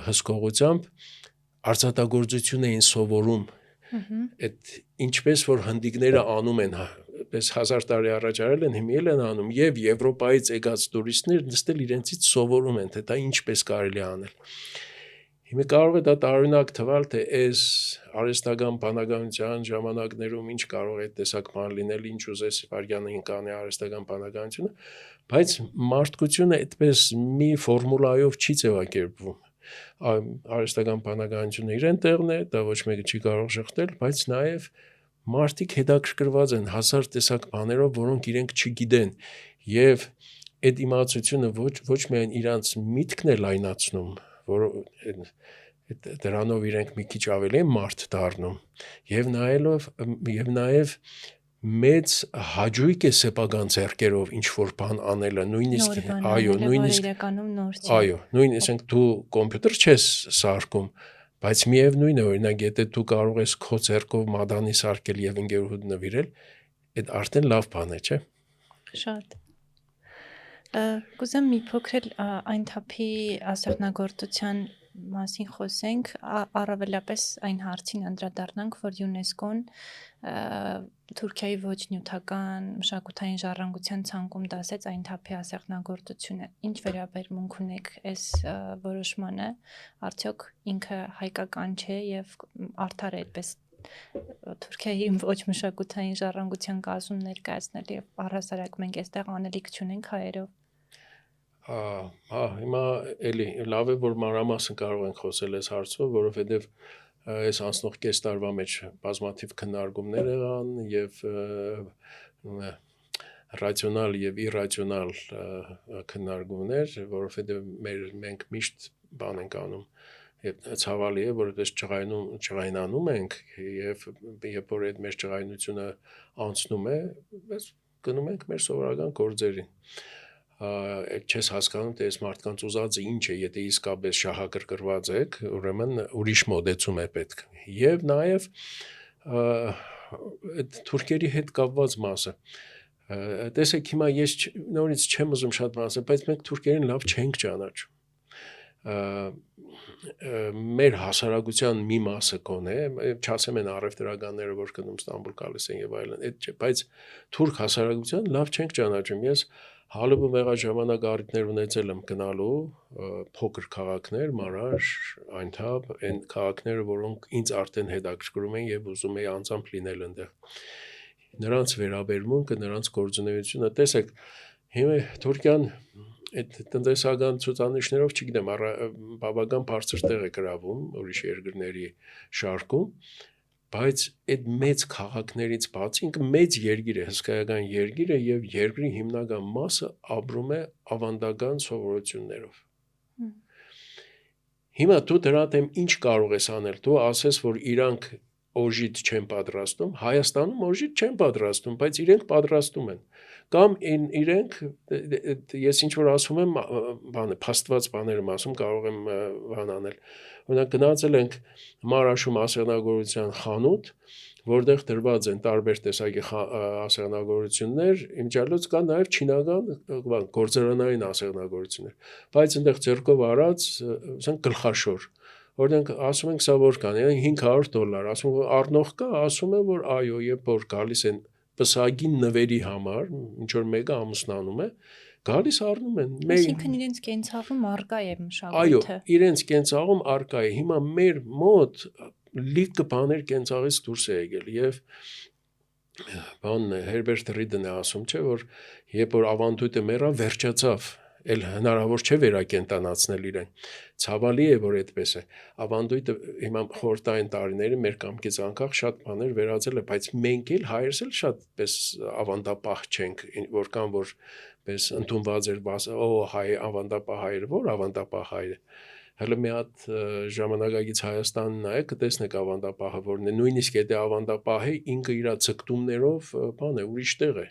հսկողությամբ արծաթագործություն էին սովորում, այդ ինչպես որ հնդիկները անում են, պես 1000 տարի առաջ արել են, հիմա էլ են անում, եւ Եվրոպայից եկած տուրիստներ նստել իրենցից սովորում են, թե դա ինչպես կարելի է անել։ Հիմա կարող է դա տարօրինակ թվալ, թե այս արհեստական բանականության ժամանակներում ինչ կարող է այդ տեսակ բան լինել, ինչ ուզես վարյանը կանի արհեստական բանականությունը, բայց մարդկությունը այդպես մի ֆորմուլայով չի ձևակերպվում։ Արհեստական բանականությունը իրեն տեղն է, դա ոչ մեկը չի կարող շղթել, բայց նաև մարդիկ հետաքրքրված են հազար տեսակ բաներով, որոնք իրենք չգիտեն, եւ այդ իմացությունը ոչ միայն իրանց միտքն է լայնացնում, որ դրանով իրենք մի քիչ ավելի մարդ դառնում, եւ նաեւ մեծ հաճույք է սեփական ձեռքերով ինչ որ բան անելը, նույնիսկ նույնիսկ իրականում նոր չի։ Այո, նույնիսկ դու կոմպյուտեր չես սարքում, բայց միևնույն է, օրինակ, եթե դու կարող ես քո ձեռքով մադանի սարքել եւ ընկերուհուդ նվիրել, այդ արդեն լավ բան է, չէ՞։ Շատ։ Կուզեմ մի փոքր այն թափի ասեղնագործության մասին խոսենք, առավելապես այն հարցին անդրադառնանք, որ ՅՈՒՆԵՍԿՕ-ն Թուրքիայի ոչ նյութական մշակութային ժառանգության ցանկում դասեց այն թափի ասեղնագործությունը։ Ինչ վերաբերմունք ունեք այս որոշմանը, արդյոք ինքը հայկական չէ եւ արդար է այդպես Թուրքիայի ոչ մշակութային ժառանգության կազմում ներկայացնել եւ առհասարակ մենք այստեղ անելիք չունենք հայերով։ Հիմա էլի լավ է, որ մանրամասն կարող ենք խոսել այս հարցով, որովհետև այս անցնող կես տարվա մեջ բազմաթիվ քննարկումներ եղան եւ ռացիոնալ եւ իրացիոնալ քննարկումներ, որովհետև մենք միշտ բան ենք անում եւ ցավալի է, որ այդպես ճղայնանում ենք եւ երբ որ այդ մեր ճղայնությունը անցնում է, mēs գնում ենք մեր սովորական գործերին։ Չես հասկանում, թե այս մարդկանց ուզածը ինչ է, եթե իսկապես շահագրգռված եք, ուրեմն ուրիշ մոդեցում է պետք։ Եվ նաև այդ թուրքերի հետ կապված մասը։ Տեսեք, հիմա ես նորից չեմ ուզում շատ բան ասել, բայց մենք թուրքերին լավ չենք ճանաչում։ Մեր հասարակության մի մասը կոնե, չասեմ են առևտրականները, որ գնում Ստամբուլ գալիս են եւ այլն, այդ չէ, բայց թուրք հասարակության լավ չենք ճանաչում։ Ես հալուբը մեղա ժամանակ առիթներ ունեցել եմ գնալու փոքր քաղաքներ, Մարաշ, Այնթաբ, այն քաղաքները, որոնք ինձ արդեն հետաքրքրում են եւ ուզում եի անձամբ լինել այնտեղ։ Նրանց վերաբերմունքը, նրանց գործունեությունը, տեսեք, հիմա Թուրքիան այդ տնտեսական ցուցանիշներով չգիտեմ, բավական բարձր տեղ է գրավում ուրիշ երկրների շարքում, բայց այդ մեծ քաղաքներից բացի ինքը մեծ երկիր է, հսկայական երկիր է եւ երկրի հիմնական մասը ապրում է ավանդական սովորություններով։ Հիմա դու դրա դեմ ինչ կարող ես անել, դու ասես, որ իրանք օժիտ չեն պատրաստում, Հայաստանում օժիտ չեն պատրաստում, բայց իրենք պատրաստում են։ Կամ իրենք, ես ինչ որ ասում եմ, փաստված բաներ եմ ասում, կարող եմ բան անել։ Օրինակ գնացել ենք Մարաշում ասեղնագործության խանութ, որտեղ դրված են տարբեր տեսակի ասեղնագործություններ, իմիջիալոց կա նաև չինական գործարանային ասեղնագործություններ, բայց այնտեղ ձեռքով արած, ասենք գլխաշոր, որտեղ ասում ենք սա որքան է, $500, ասում եմ առնող կա, ասում եմ որ այո, երբ որ գալիս են պսակի նվերի համար, ինչ որ մեկը ամուսնանում է, գալիս առնում են։ Այսինքն իրենց կենցաղում առկա է մշակույթը։ Այո, իրենց կենցաղում առկա է։ Հիմա մեր մոտ լիքը բաներ կենցաղից դուրս է եկել եւ բանն է Հերբերտ Ռիդն է ասում, չէ, որ երբ որ ավանդույթը մեռա, վերջացավ, էլ հնարավոր չէ վերակենդանացնել իրեն։ Ցավալի է, որ այդպես է։ Ավանդույթը հիմա խորհրդային տարիների մեր կամքից անկախ շատ բաներ վերածել է, բայց մենք էլ հայերս էլ շատ պես ավանդապահ չենք, որքան որ պես ընդունված էր, հայ ավանդապահ հայերը, որ ավանդապահ հայը։ Հələ մի հատ ժամանակակից Հայաստանն նայեք, կտեսնեք ավանդապահը որն է, նույնիսկ եթե ավանդապահը ինքը իր ցկտումներով բան է, ուրիշ տեղ է։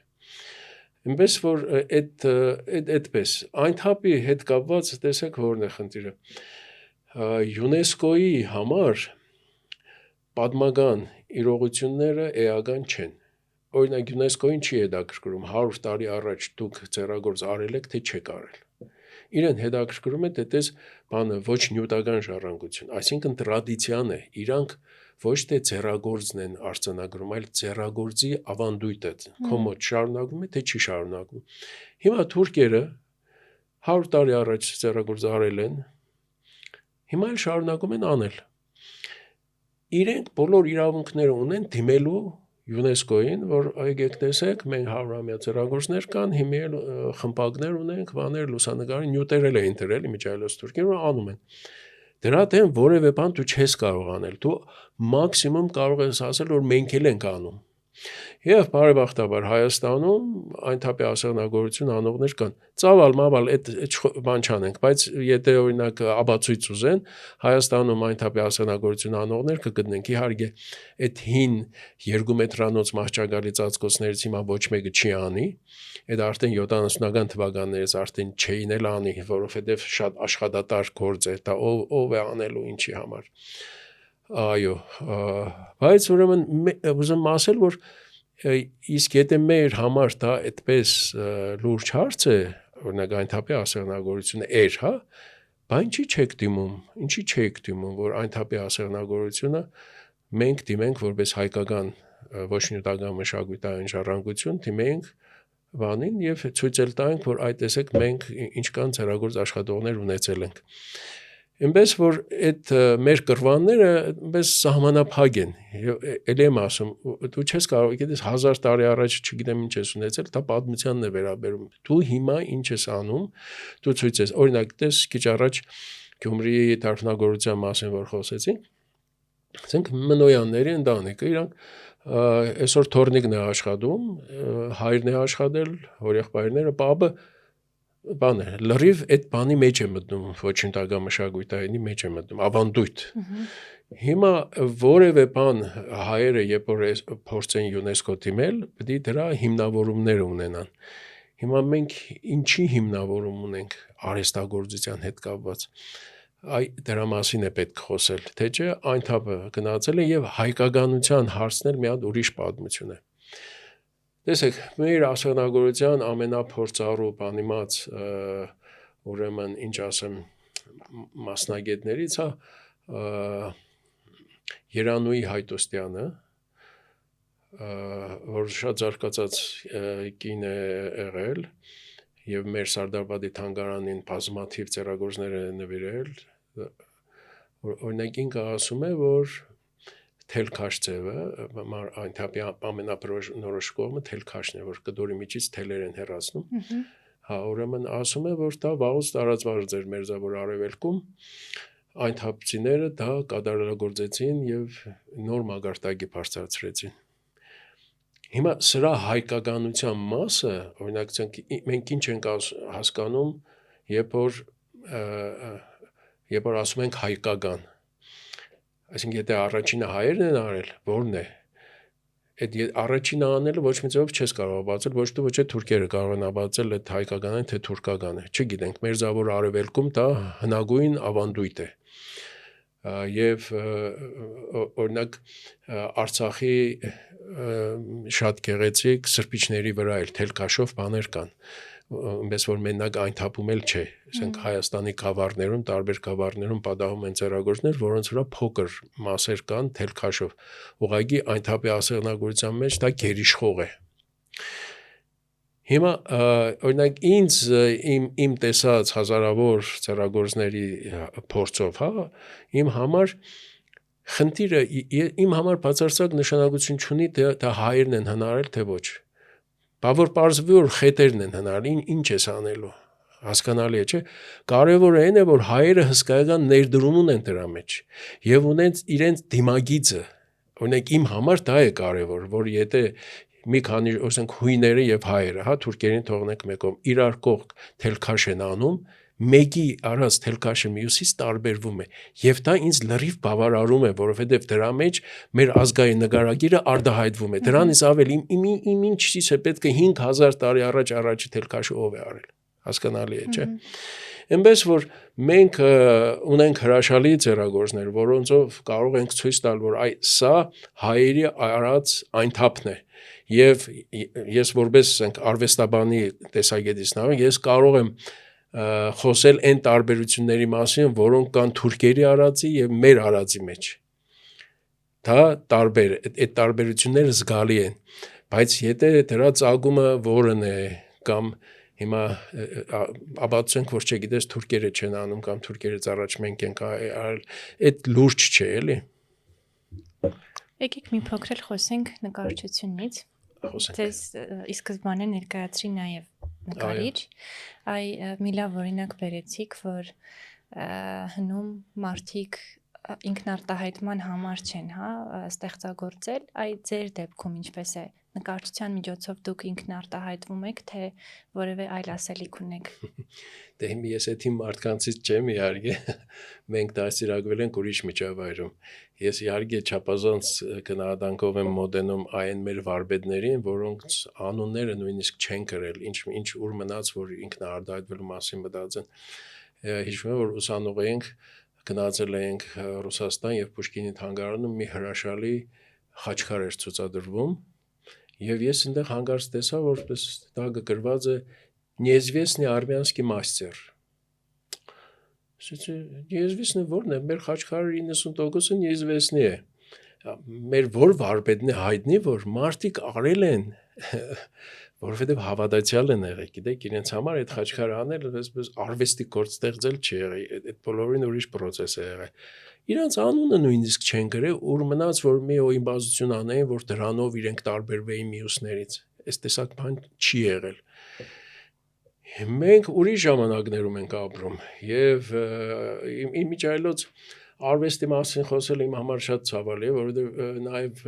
Այնպես որ այդպես այն թափի հետ կապված տեսեք որն է խնդիրը։ ՅՈՒՆԵՍԿՕ-ի համար պատմական իրողությունները էական չեն։ Օրինակ ՅՈՒՆԵՍԿՕ-ին չի հետաքրքրում 100 տարի առաջ դուք ձեռագործ արել եք, թե չեք արել։ Իրեն հետաքրքրում է դες բանը ոչ նյութական ժառանգություն, այսինքն տրադիցիան է, իրանք ոչ թե ձեռագործն են արձանագրում, այլ ձեռագործի ավանդույթը, քո մոտ շարունակվում է, թե չի շարունակվում։ Հիմա թուրքերը 100 տարի առաջ ձեռագործ արել են, հիմա էլ շարունակում են անել։ Իրենք բոլոր իրավունքները ունեն դիմելու ՅՈՒՆԵՍԿՕ-ին, որ եկեք տեսեք, մենք 100-ամյա ձեռագործներ կան, հիմա խմբակներ ունենք, բաներ, լուսանկարի նյութեր էլ էին դրել, իմիջիալոց թուրքերը, որ անում են։ Դրա դեմ որևէ բան դու չես կարող անել, դու մաքսիմում կարող ես ասել, որ մենք էլ ենք անում։ Եվ բարեբախտաբար Հայաստանում այն թափի ասեղնագործություն անողներ կան։ Ծավալ այդ բան չանենք, բայց եթե օրինակ աբացույց ուզեն, Հայաստանում այն թափի ասեղնագործություն անողներ կգտնենք։ Իհարկե, այդ հին 2 մետրանոց մահճագալի ծածկոցներից հիմա ոչ մեկը չի անի, այդ արդեն 70-ական թվականներից արդեն չէին էլ անի, որովհետև շատ աշխատատար գործ է, դա ով է անելու ինչի համար։ Այո, բայց ուրեմն ուզում ասել, որ իսկ եթե մեր համար դա այդպես լուրջ հարց է, օրինակ այն թափի ասեղնագործությունը հա, բա ինչի չեք դիմում, որ այն թափի ասեղնագործությունը մենք դիմենք որպես հայկական ոչ նյութական մշակութային ժառանգություն, դիմենք բանին եւ ցույց տանք, որ այդ տեսեք մենք ինչքան ձեռագործ աշխատողներ ունեցել ենք։ Այնպես որ այդ մեր կրվանները այնպես սահմանափակ են։ Էլ եմ ասում, դու չես կարող, գիտես 1000 տարի առաջ չգիտեմ ինչ ես ունեցել, դա պատմությանն է վերաբերում։ Դու հիմա ինչ ես անում, դու ցույց ես, օրինակ, տես քիչ առաջ Գյումրիի դարբնագործության մասին որ խոսեցինք, ասենք Մնոյանների ընտանիքը իրանք այսօր թորնիկն է աշխատում, հայրն է աշխատել, հորեղբայրները, պապը բան է, լրիվ այդ բանի մեջ է մտնում, ոչ նյութական մշակույթի մեջ է մտնում, ավանդույթ։ Հիմա որևէ բան հայերը երբ որ փորձեն ՅՈՒՆԵՍԿՕ դիմել, պետք է դրա հիմնավորումները ունենան։ Հիմա մենք ինչի հիմնավորում ունենք արհեստագործության հետ կապված։ Դրա մասին է պետք խոսել, թե չէ այն թափը գնացել է եւ հայկականության հարցնել մի հատ ուրիշ պատմություն է։ Տեսեք, մեր ասեղնագործության ամենափորձառու բանիմաց ուրեմն ինչ ասեմ մասնագետներից է Երանուհի Հայտոսյանը, որ շատ զարգացած կին է եղել եւ մեր Սարդարբադի թանգարանին բազմաթիվ ձեռագործներ է նվիրել, օրինակ ինքը ասում է, որ թելքաշ ձևը, այն թափի ամենաբնորոշ կողմը թելքաշն է, որ կդորի միջից թելեր են հեռացնում։ Հա, ուրեմն ասում է, որ դա վաղուց տարածված էր Մերձավոր Արևելքում, այն թափցիները դա կատարելագործեցին եւ նոր մագարտակի բարձրացրեցին։ Հիմա սրա հայկականության մասը, օրինակ մենք ինչ ենք հասկանում, երբ որ ասում ենք հայկական, Այսինքն եթե առաջինը հայերն են արել, ո՞րն է։ Այդ առաջինը անելը ոչ մի ձևով չես կարող բացել, ոչ թե թուրքերը կարող են բացել այդ հայկական թե թուրքական է։ Չգիտենք, մեր զավոր արևելքում դա հնագույն ավանդույթ է։ Եվ օրինակ Արցախի շատ գեղեցիկ սրբիչների վրա էլ թելքաշով բաներ կան, այնպես որ մենակ այն թափում էլ չէ, ասենք Հայաստանի գավառներում, տարբեր գավառներում պատահում են ծերագործներ, որոնց վրա փոքր մասեր կան թելքաշով, ուղղակի այն թափի ասեղնագործության մեջ դա գերիշխող է։ Հիմա օրինակ ինձ իմ տեսած հազարավոր ծերագործների փորձով, հա, իմ համար խնդիրը իմ համար բացարձակ նշանակություն չունի դա հայերն են հնարել թե ոչ։ Բա որ պարզվի որ խետերն են հնարել, ինչ ես անելու, հասկանալի է, չէ։ Կարևորը այն է, որ հայերը հսկայական ներդրում ունեն դրա մեջ եւ ունեն իրենց դիմագիծը։ Օրինակ իմ համար դա է կարևոր, որ եթե մի քանի ասենք հույները եւ հայերը, հա, թուրքերին թողնենք մեկում, իրար կողք թելքաշ են անում, մեկի արած թելքաշը մյուսից տարբերվում է եւ դա ինձ լրիվ բավարարում է, որովհետեւ դրա մեջ մեր ազգային նկարագիրը արդահայտվում է։ Դրանից ավել իմ ինչից է պետք է 5000 տարի առաջի թելքաշը ով է արել, հասկանալի է, չէ։ Այնպես որ մենք ունենք հրաշալի ծերագործներ, որոնցով կարող ենք ցույց տալ, որ սա հայերի արած այն թափն է։ Եվ ես որպես արվեստաբանի տեսակետից նայում, ես կարող եմ խոսել այն տարբերությունների մասին, որոնք կան թուրքերի արածի եւ մեր արածի մեջ։ Դա տարբեր, այդ տարբերությունները զգալի են, բայց եթե դրա ծագումը որն է կամ հիմա ապացուցենք, որ չգիտես թուրքերը չեն անում կամ թուրքերից առաջ մենք ենք արել, այդ լուրջ չէ, էլի։ Եկեք մի փոքր խոսենք նկարչությունից։ Ձեզ ի սկզբանե ներկայացրի նաև նկարիչ, մի լավ օրինակ բերեցիք, որ հնում մարդիկ ինքնարտահայտման համար չեն, հա, ստեղծագործել, ձեր դեպքում ինչպես է, նկարչության միջոցով դուք ինքնարտահայտվում եք, թե որևէ այլ ասելիք ունեք։ Դե ես այդ իմ մարդկանցից չեմ, իհարկե, մենք դաստիարակվել ենք ուրիշ միջավայրում։ Ես իհարկե չափազանց գնահատանքով եմ մոտենում այն մեր վարպետներին, որոնց անունները նույնիսկ չեն կրել, ինչ ուր մնաց, որ ինքնարտահայտվելու մասին մտածեն։ Հիշում եմ, որ ուսանող էինք, գնացել էինք Ռուսաստան եւ Պուշկինի թանգարանում մի հրաշալի խաչքար էր ցուցադրվում, եւ ես այնտեղ հանկարծ տեսա, որպես դա գրված է «Неизвестный армянский мастер»։ Неизвестный ո՞րն է, մեր խաչքարի 90%-ը неизвестный է։ Մեր որ վարպետն է հայտնի, որ մարդիկ արել են, որովհետև հավատացյալ են եղել, գիտեք, իրենց համար այդ խաչքարը անել, այսպես արվեստի գործ ստեղծել չի եղել, այդ բոլորին ուրիշ process է եղել։ Իրանց անունը նույնիսկ չեն գրել, ուր մնաց, որ մի օիմբազություն անեին, որ դրանով իրենք տարբերվեին մյուսներից։ Այս տեսակ բան չի եղել։ Մենք ուրիշ ժամանակներում ենք ապրում եւ իմիջայլոց արվեստի մասին խոսել իմ համար շատ ցավալի է, որովհետեւ նաեւ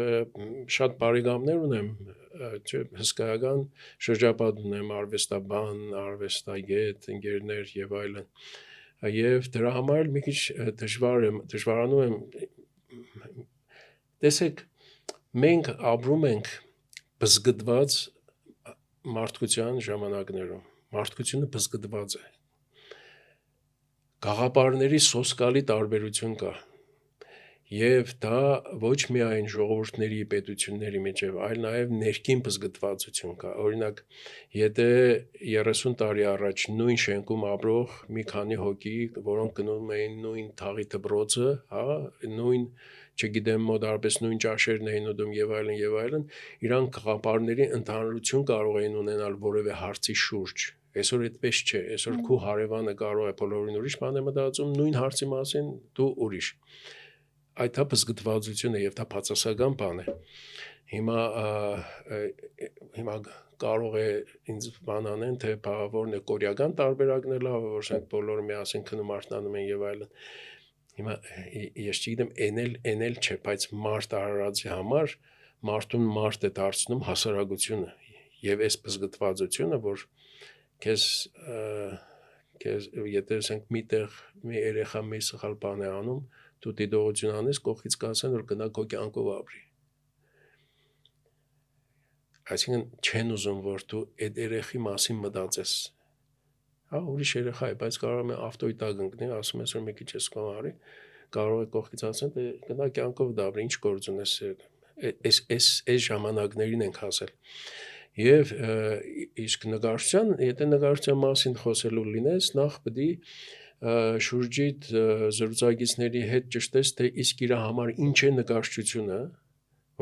շատ բարեկամներ ունեմ, չէ, հսկայական շրջապատ ունեմ, արվեստաբան, արվեստագետ, ընկերներ եւ այլն։ Եվ դրա համար մի քիչ դժվարանում եմ։ Տեսեք, մենք ապրում ենք բզգտված մարդկության ժամանակներում։ Մարդկությունը բզգտված է։ Գաղափարների սոսկալի տարբերություն կա։ Եվ դա ոչ միայն ժողովուրդների պետությունների միջև, այլ նաև ներքին բզգտվածություն կա։ Օրինակ, եթե 30 տարի առաջ նույն շենքում ապրող մի քանի հոգի, որոնք գնում էին նույն թաղի դպրոցը, հա, նույն, չգիտեմ, մոտարպես նույն ճաշերն էին ուտում եւ այլն, իրանք գաղափարների ընդհանրություն կարող էին ունենալ որևէ հարցի շուրջ։ Այսօր այդպես չէ, այսօր քու հարևանը կարող է բոլորին ուրիշ բան է մտածում, նույն հարցի մասին դու ուրիշ։ Այդ դա բզգտվածություն է եւ դա բացասական բան է։ Հիմա կարող է ինձ բան անեն, թե որն է կորեական տարբերակն է լավ, որ ասենք բոլորը միասին քնում արթնանում են եւ այլն։ Հիմա ես չգիտեմ, էնել չէ, բայց մարդ արարածի համար մարդուն մարդ է դարձնում հասարակությունը եւ այս բզգտվածությունը, որ քեզ եթե ասենք միտեղ մի երեխա մի սխալ բան է անում, դու դիտողություն անես, կողքից կասեն, որ գնա քո կյանքով ապրի։ Այսինքն չեն ուզում, որ դու այդ երեխի մասին մտածես։ Հա, ուրիշ երեխա է, բայց կարող է ավտոյի տակ ընկնի, ասում ես, որ մի քիչ ես կամարի, կարող է կողքից ասեն, դե գնա կյանքով դաբրի, ինչ գործ ունես։ Այս ժամանակներին ենք հասել։ Եվ իսկ նկարչության, եթե նկարչության մասին խոսելու լինես, նախ պետք է շուրջիդ զրուցակիցների հետ ճշտես, թե իսկ իր համար ինչ է նկարչությունը,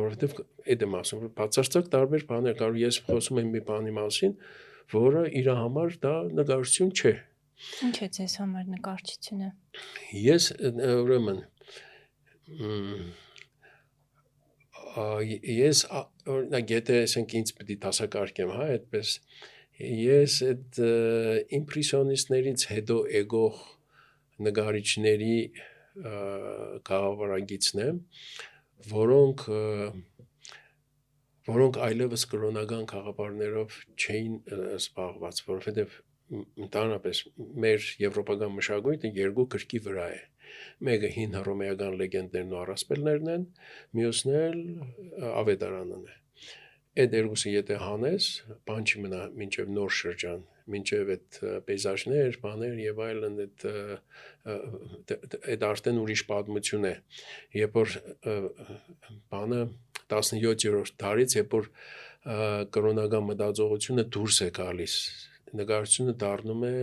որովհետև այդ եմ ասում, որ բացարձակ տարբեր բաներ, կարող ես խոսում եմ մի բանի մասին, որը իր համար դա նկարչություն չէ։ Ինչ է ձեզ համար նկարչությունը։ Ես ուրեմն ես օրինակ եթե ասենք ինձ պետք է դասակարգեմ, հա, այդպես ես այդ իմպրեսիոնիստներից հետո եկող նկարիչների կաղավարագիցն եմ, որոնք այլևս կրոնական խաղապարներով չէին զբաղված, որովհետև ընդհանրապես մեր եվրոպական մշակույթը երկու գրքի վրա է։ Մեկը հին հռոմեական լեգենդներն ու առասպելներն են, մյուսն էլ ավետարանն է։ Այդ երկուսը եթե հանես, բան չի մնա մինչև նոր շրջան, մինչև այդ պեյզաժներ, բաներ եւ այլն, այդ արդեն ուրիշ պատմություն է։ Երբ որ բանը 17-րդ դարից, երբ որ կրոնական մտածողությունը դուրս է գալիս, նկարչությունը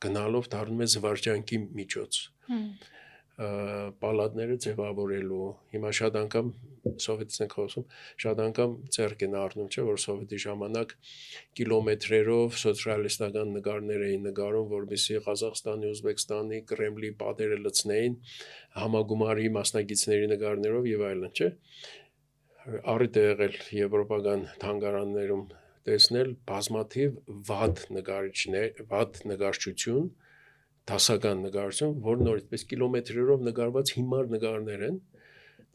գնալով դառնում է զվարճանքի միջոց։ Պալատները ձևավորելու, հիմա շատ անգամ սովետից ենք խոսում, շատ անգամ ձեռք են առնում, չէ, որ սովետի ժամանակ կիլոմետրերով սոցիալիստական նկարներ էին նկարում, որպեսզի Ղազախստանի, Ուզբեկստանի, Կրեմլի պատերը լցնեին համագումարի մասնակիցների նկարներով եւ այլն, չէ։ Առիթ է եղել եվրոպական թանգարաններում տեսնել բազմաթիվ վատ նկարչություն, դասական նկարչություն, որ նոր այդպես կիլոմետրերով նկարված հիմար նկարներ են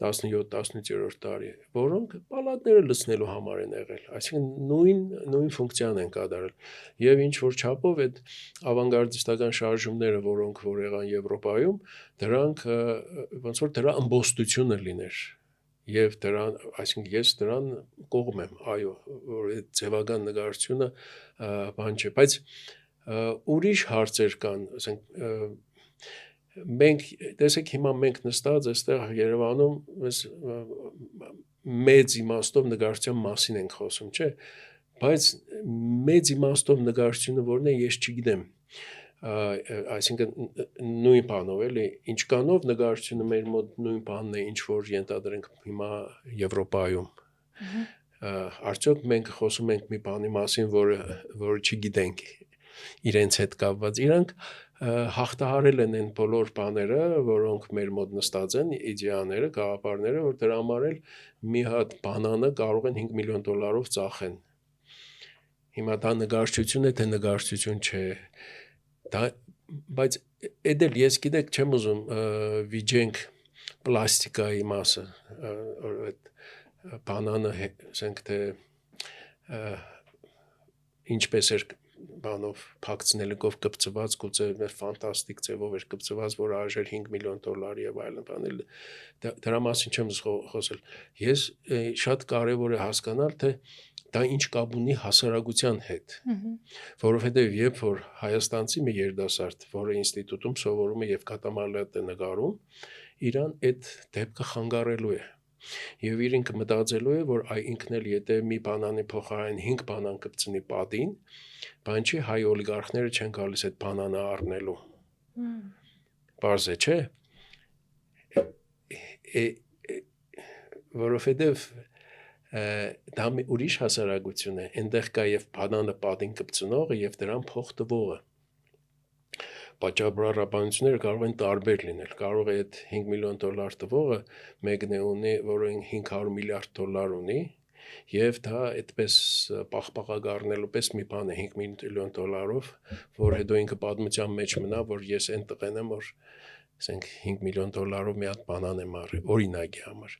17-18-րդ դարի, որոնք պալատները լցնելու համար են եղել, այսինքն նույն ֆունկցիան են կատարել։ Եվ ինչ որ չափով այդ ավանգարդիստական շարժումները, որոնք որ եղան Եվրոպայում, դրանք ոնց որ դրա ըմբոստությունը լիներ։ Եվ դրան, այսինքն ես դրան կողմ եմ, այո, որ այդ ձևական նկարչությունը բան չէ, բայց ուրիշ հարցեր կան, ասենք մենք տեսեք հիմա մենք նստած այստեղ Երևանում մեծ իմաստով նկարչության մասին ենք խոսում, չէ, բայց մեծ իմաստով նկարչությունը որն է, ես չգիտեմ, այսինքն նույն բանով էլի, ինչ կանով նկարչությունը մեր մոտ նույն բանն է, ինչ որ ենթադրենք հիմա Եվրոպայում։ Արդյոք մենք խոսում ենք մի բանի մասին, որը չգիտենք իրենց հետ կապված, իրանք հաղթահարել են այն բոլոր բաները, որոնք մեր մոտ նստած են, իդեաները, գաղափարները, որ դրա համար էլ մի հատ բանանը կարող են $5 միլիոն ծախեն։ Հիմա դա նկարչություն է, թե նկարչություն չէ։ Բայց այդ էլ ես գիտեք չեմ ուզում վիճենք պլաստիկայի մասը, այդ բանանը, ասենք թե ինչպես էր բանով փակցնելիքով կպցված, գուցե ֆանտաստիկ ձևով էր կպցված, որ արժեր $5 միլիոն եւ այլն բանել, դրա մասին չեմ խոսել։ Ես շատ կարևոր է հասկանալ, թե դա ինչ կապ ունի հասարակության հետ, որովհետև երբ որ հայաստանցի մի երիտասարդ, որը ինստիտուտում սովորում է եւ կատամարլատ է նկարում, իրան այդ դեպքը խանգարելու է եւ իր ինքը մտածելու է, որ ինքն էլ եթե մի բանանի փոխարեն 5 բանան կպցնի պատին, բան չի, հայ օլիգարխները չեն գալիս այդ բանանը առնելու։ Պարզ է, չէ։ Որովհետև դա ուրիշ հասարակություն է, այնտեղ կա եւ բանանը պատին կպցնողը եւ դրան փող տվողը։ Պատճառաբանությունները կարող են տարբեր լինել, կարող է այդ $5 միլիոն տվողը մեկն է ունի, որը $500 միլիարդ ունի, եւ դա այդպես պաղպաղակառնելու պես մի բան է $5 միլիոն, որ հետո ինքը պատմության մեջ մնա, որ ես այն տղեն եմ, որ ասենք $5 միլիոն մի հատ բանան եմ առել, օրինակի համար։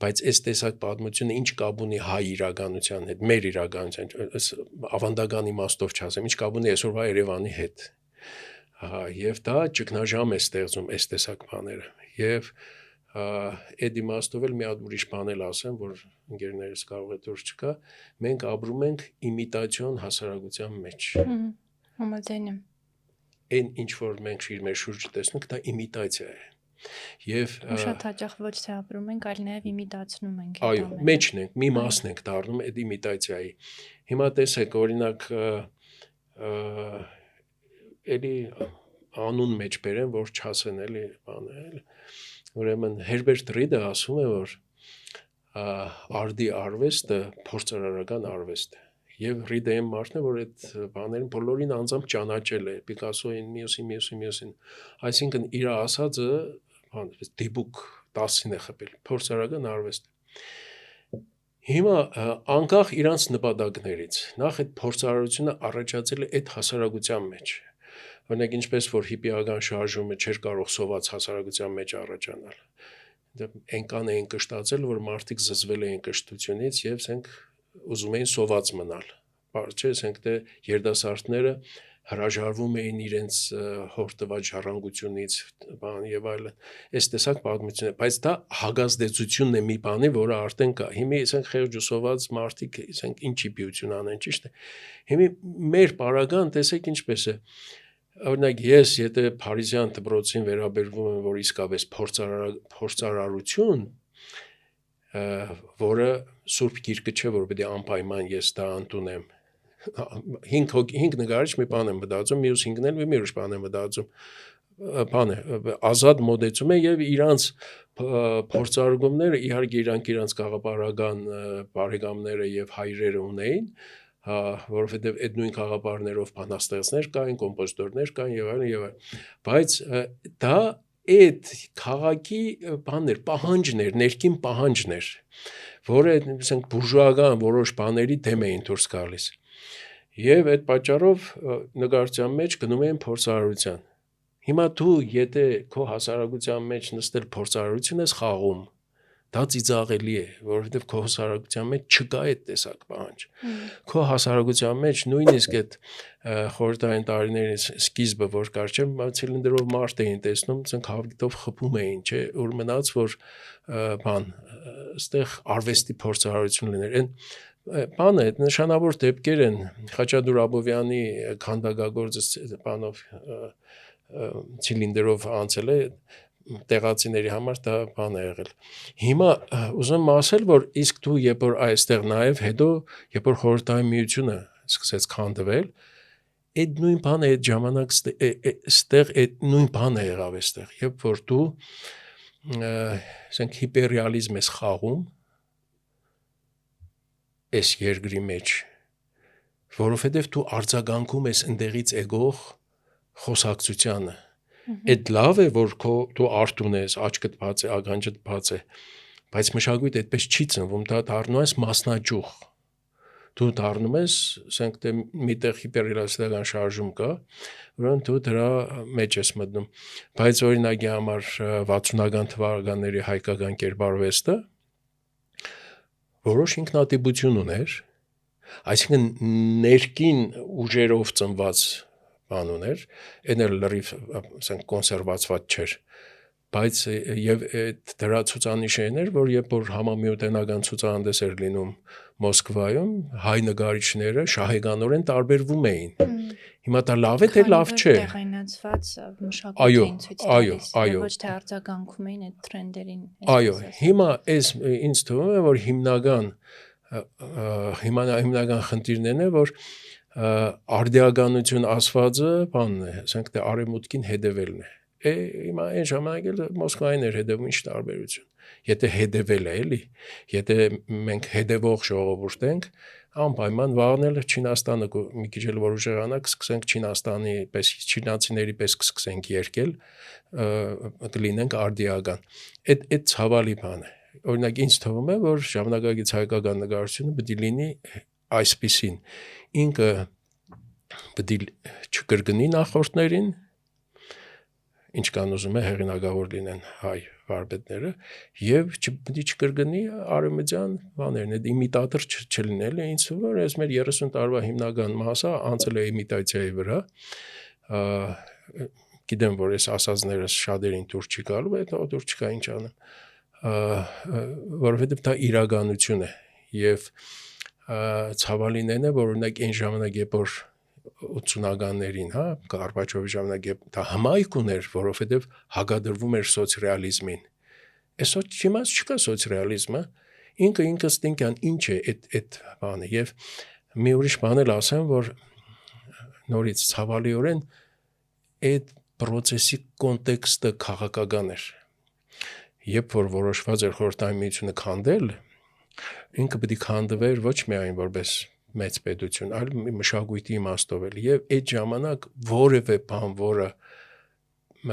Բայց այս տեսակ պատմությունը ինչ կապ ունի հայ իրականության հետ, մեր իրականության, ավանդական իմաստով չասեմ, ինչ կապ ունի այսօրվա Երևանի հետ։ Եվ դա ճգնաժամ է ստեղծում այս տեսակ բաները։ Եվ Այդ իմաստով էլ մի հատ ուրիշ բան էլ ասեմ, որ ընկերներս կարող է դուրս չկա, մենք ապրում ենք իմիտացիոն հասարակության մեջ։ Համաձայն եմ։ Այն ինչ որ մենք մեր շուրջը տեսնում ենք, դա իմիտացիա է։ Եվ շատ հաճախ ոչ թե ապրում ենք, այլ նաև իմիտացնում ենք։ Այո, մեջն ենք, մի մասն ենք դառնում այդ իմիտացիայի։ Հիմա տեսեք, օրինակ էլի անուն մեջ բերեմ, որ չասեն էլի բանը էլ։ Ուրեմն Հերբերտ Ռիդը ասում է, որ արդի արվեստը փորձարարական արվեստ է։ Եվ Ռիդը այն մարդն է, որ այդ բաներին բոլորին անձամբ ճանաչել է, Պիկասոին, մյուսին։ Այսինքն իր ասածը դիպուկ 10-ին է խփել, փորձարարական արվեստ։ Հիմա անկախ իրանց նպատակներից, նախ այդ փորձարարությունը առաջացել է այդ հասարակության մեջ։ Օրինակ ինչպես որ հիպիական շարժումը չէր կարող սոված հասարակության մեջ առաջանալ։ Այնքան էին կշտացել, որ մարդիկ զզվել էին կշտությունից եւ ասենք ուզում էին սոված մնալ։ Չէ, ասենք թե երիտասարդները հրաժարվում էին իրենց հորտված ժառանգությունից, բան եւ այլն։ Այս տեսակ պատմություն է, բայց դա հագազդեցությունն է մի բանի, որը արդեն կա։ Հիմա ասենք խեղճուսոված մարդիկ, ասենք ինչի բիություն անեն, ճիշտ է։ Հիմա մեր պարագան տեսեք ինչպես է։ Օրինակ ես եթե Փարիզյան դպրոցին վերաբերվում եմ, որ իսկապես փորձարարություն, որը Սուրբ Գիրքը չէ, որ պետք է անպայման ես դա ընդունեմ։ 5 նկարիչ մի բան եմ մտածում, մյուս 5-ն էլ մի ուրիշ բան եմ մտածում։ Բան է, ազատ մոտեցում է եւ իրանց փորձարկումները իհարկե իրանք գաղափարական բարեկամները եւ հայրերը ունեին, որովհետեւ այդ նույն գաղափարներով բանաստեղծներ կային, կոմպոզիտորներ կային եւ այլն, բայց դա այդ քաղաքի բաներ, պահանջներ, ներքին պահանջներ, որը ասենք բուրժուական որոշ բաների դեմ էին դուրս գալիս։ Եվ այդ պատճառով նկարչության մեջ գնում էին փորձարարության։ Հիմա դու եթե քո հասարակության մեջ նստել փորձարարություն ես խաղում, դա ծիծաղելի է, որովհետև քո հասարակության մեջ չկա այդ տեսակ պահանջ։ Քո հասարակության մեջ նույնիսկ այդ խորհրդային տարիների սկիզբը, որ կար չէ, ցիլինդրով մարդ էին տեսնում, ասենք հավիտով խփում էին, չէ, որ մնաց որ բան, այստեղ արվեստի փորձարարություն լիներ։ Այն բանը այդ նշանավոր դեպքեր են Խաչատուր Աբովյանի քանդակագործը բանով ցիլինդրով անցել է տեղացիների համար դա բան է եղել։ Հիմա ուզում եմ ասել, որ իսկ դու երբ որ այստեղ նաև հետո երբ որ խորհրդային միությունը սկսեց քանդվել, այդ նույն բանը այդ ժամանակ այստեղ այդ նույն բանը եղավ այստեղ, երբ որ դու ասենք հիպերռեալիզմ ես խաղում այս երկրի մեջ, որովհետև դու արձագանքում ես ընդեղից եկող խոսակցությանը։ Այդ լավ է, որ դու արդ ունես, աչքդ բաց է, ականջդ բաց է, բայց մշակույթ այդպես չի ծնվում, դա դառնում ես մասնաճյուղ։ Դու դառնում ես, ասենք թե միտեղ հիպերռեալիստական շարժում կա, որոնք դու դրա մեջ ես մտնում։ Բայց օրինակի համար 60-ական թվականների հայկական կերպարվեստը որոշ ինքնատիպություն ուներ, այսինքն ներքին ուժերով ծնված բան ուներ, այն էլ լրիվ ասենք կոնսերվացված չէր, բայց եւ դրա ցուցանիշերն էր, որ երբ որ համամիութենական ցուցահանդես էր լինում Մոսկվայում, հայ նկարիչները շահեգանորեն տարբերվում էին։ Հիմա դա լավ է, թե լավ չէ։ Տեղայնացված մշակույթ էին ցույց տալիս, ոչ թե արձագանքում էին այդ տրենդերին։ Այո, հիմա այս ինձ թվում է, որ հիմնական խնդիրն է, որ արդիականություն ասվածը բանն է, ասենք թե արևմուտքին հետևելն է։ Հիմա այն ժամանակ էլ Մոսկվային էր հետևում, ինչ տարբերություն։ Եթե հետևել է, էլի, եթե մենք հետևող ժողովուրդ ենք, անպայման վաղն էլ Չինաստանը մի քիչ էլ որ ուժեղանա կսկսենք Չինաստանի պես չինացիների պես կսկսենք երգել, կլինենք արդիական։ Այդ ցավալի բան է։ Օրինակ ինձ թվում է, որ ժամանակակից հայկական նկարչությունը պետք է լինի այսպիսին։ Ինքը պետք է չկրկնի նախորդներին, ինչքան ուզում է հեղինակավոր լինեն հայ վարպետները, եւ պետք է չկրկնի արևմտյան բաներն, այդ իմիտատոր չլինել, ինձ թվում է, որ այս մեր 30 տարվա հիմնական մասը անցել է իմիտացիայի վրա, գիտեմ, որ այս ասածներս շատերին դուր չի գալու, բայց դուր չկա ինչ անեմ, որովհետև դա իրականություն է եւ ցավալին է, որ օրինակ այն ժամանակ երբ որ 80-ականներին, հա, Գորբաչովի ժամանակ դա հմայք ուներ, որովհետև հագադրվում էր սոցիալիզմին։ Այսօր չիմաց չկա սոցիալիզմը, ինքը ինքնստինքյան ինչ է այդ բանը եւ մի ուրիշ բան էլ ասեմ, որ նորից ցավալիորեն այդ process-ի կոնտեքստը քաղաքական էր։ Երբ որ որոշված էր Խորհրդային Միությունը քանդել, ինքը պետք է քանդվեր ոչ միայն որպես մեծ պետություն, այլ մշակույթի իմաստով էլ եւ այդ ժամանակ որևէ բան, որը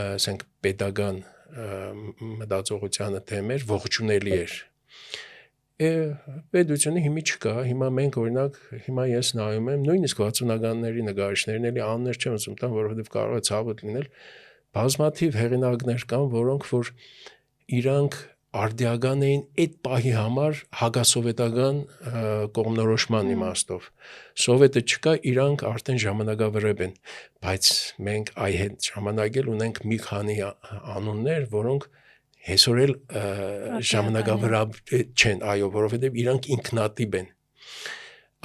ասենք pedagogan մտածողությանը թեմ էր, ողջունելի էր։ Պետությունը հիմա չկա, հիմա մենք օրինակ հիմա ես նայում եմ նույնիսկ 60-ականների նկարիչներն էլի աններ չեմ ասում տան, որովհետեւ կարող է ցավոտ լինել, բազմաթիվ հեղինակներ կան, որոնք որ իրանք արդիական էին այդ պահի համար հագասովետական կողմնորոշման իմաստով։ Սովետը չկա, իրանք արդեն ժամանակավրեպ են, բայց մենք այդ ժամանակ էլ ունենք մի քանի անուններ, որոնք այսօր էլ ժամանակավրապ չեն, այո, որովհետև իրանք ինքնատիպ են։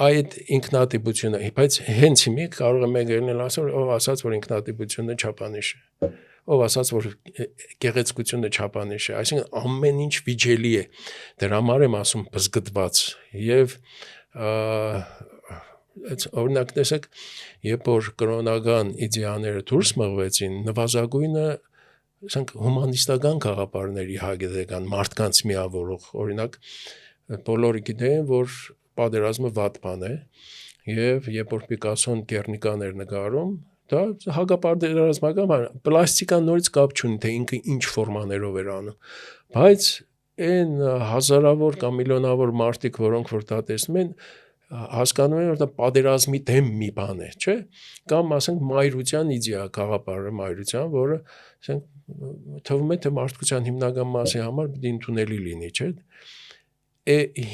Այդ ինքնատիպությունը, բայց հենց հիմա կարող եմ ելնել ասել, ով ասաց, որ ինքնատիպությունը չափանիշ է։ Ով ասաց, որ գեղեցկությունը չափանիշ է, այսինքն ամեն ինչ վիճելի է։ Դրա համար եմ ասում բզգտված եւ օրինակ տեսեք, երբ որ կրոնական իդեաները դուրս մղվեցին, նվազագույնը ասենք հումանիստական գաղափարների հագեցական մարդկանց միավորող, օրինակ բոլորը գիտեն, որ պատերազմը վատ բան է եւ երբ որ Պիկասոն Գերնիկան էր նկարում, դա հագապատերազմական բան, պլաստիկան նորից կապ չունի, թե ինքը ինչ ֆորմաներով էր անում, բայց այն հազարավոր կամ միլիոնավոր մարդիկ, որոնք որ դա տեսնում են, հասկանում են, որ դա պատերազմի դեմ մի բան է, չէ՞, կամ ասենք մայրության իդեա, գաղափարը մայրության, որը ասենք թվում է թե մարդկության հիմնական մասի համար պիտի ընդունելի լինի, չէ՞։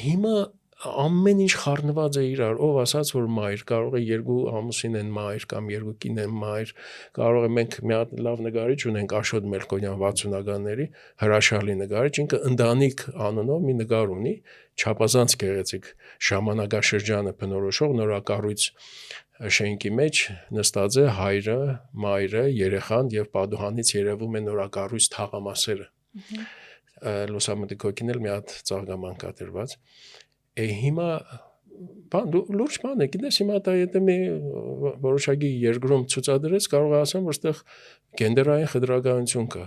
Հիմա ամեն ինչ խառնված է իրար, ով ասաց, որ մայր կարող է երկու ամուսին են մայր կամ երկու կին են մայր, կարող է մենք մի հատ լավ նկարիչ ունենք Աշոտ Մելքոնյան 60-ականների հրաշալի նկարիչ, ինքը ընտանիք անունով մի նկար ունի, չափազանց գեղեցիկ ժամանակաշրջանը բնորոշող նորակառույց շենքի մեջ նստած է հայրը, մայրը, երեխան եւ պատուհանից երևում է նորակառույց թաղամասերը։ Լուսամուտիկոկին էլ մի հատ ծաղկամանկ ա դրված։ Հիմա բան լուրջ բան է, գիտես հիմա դա եթե մի որոշակի երկրում ցուցադրես, կարող է ասեմ, որ այդտեղ գենդերային խտրականություն կա։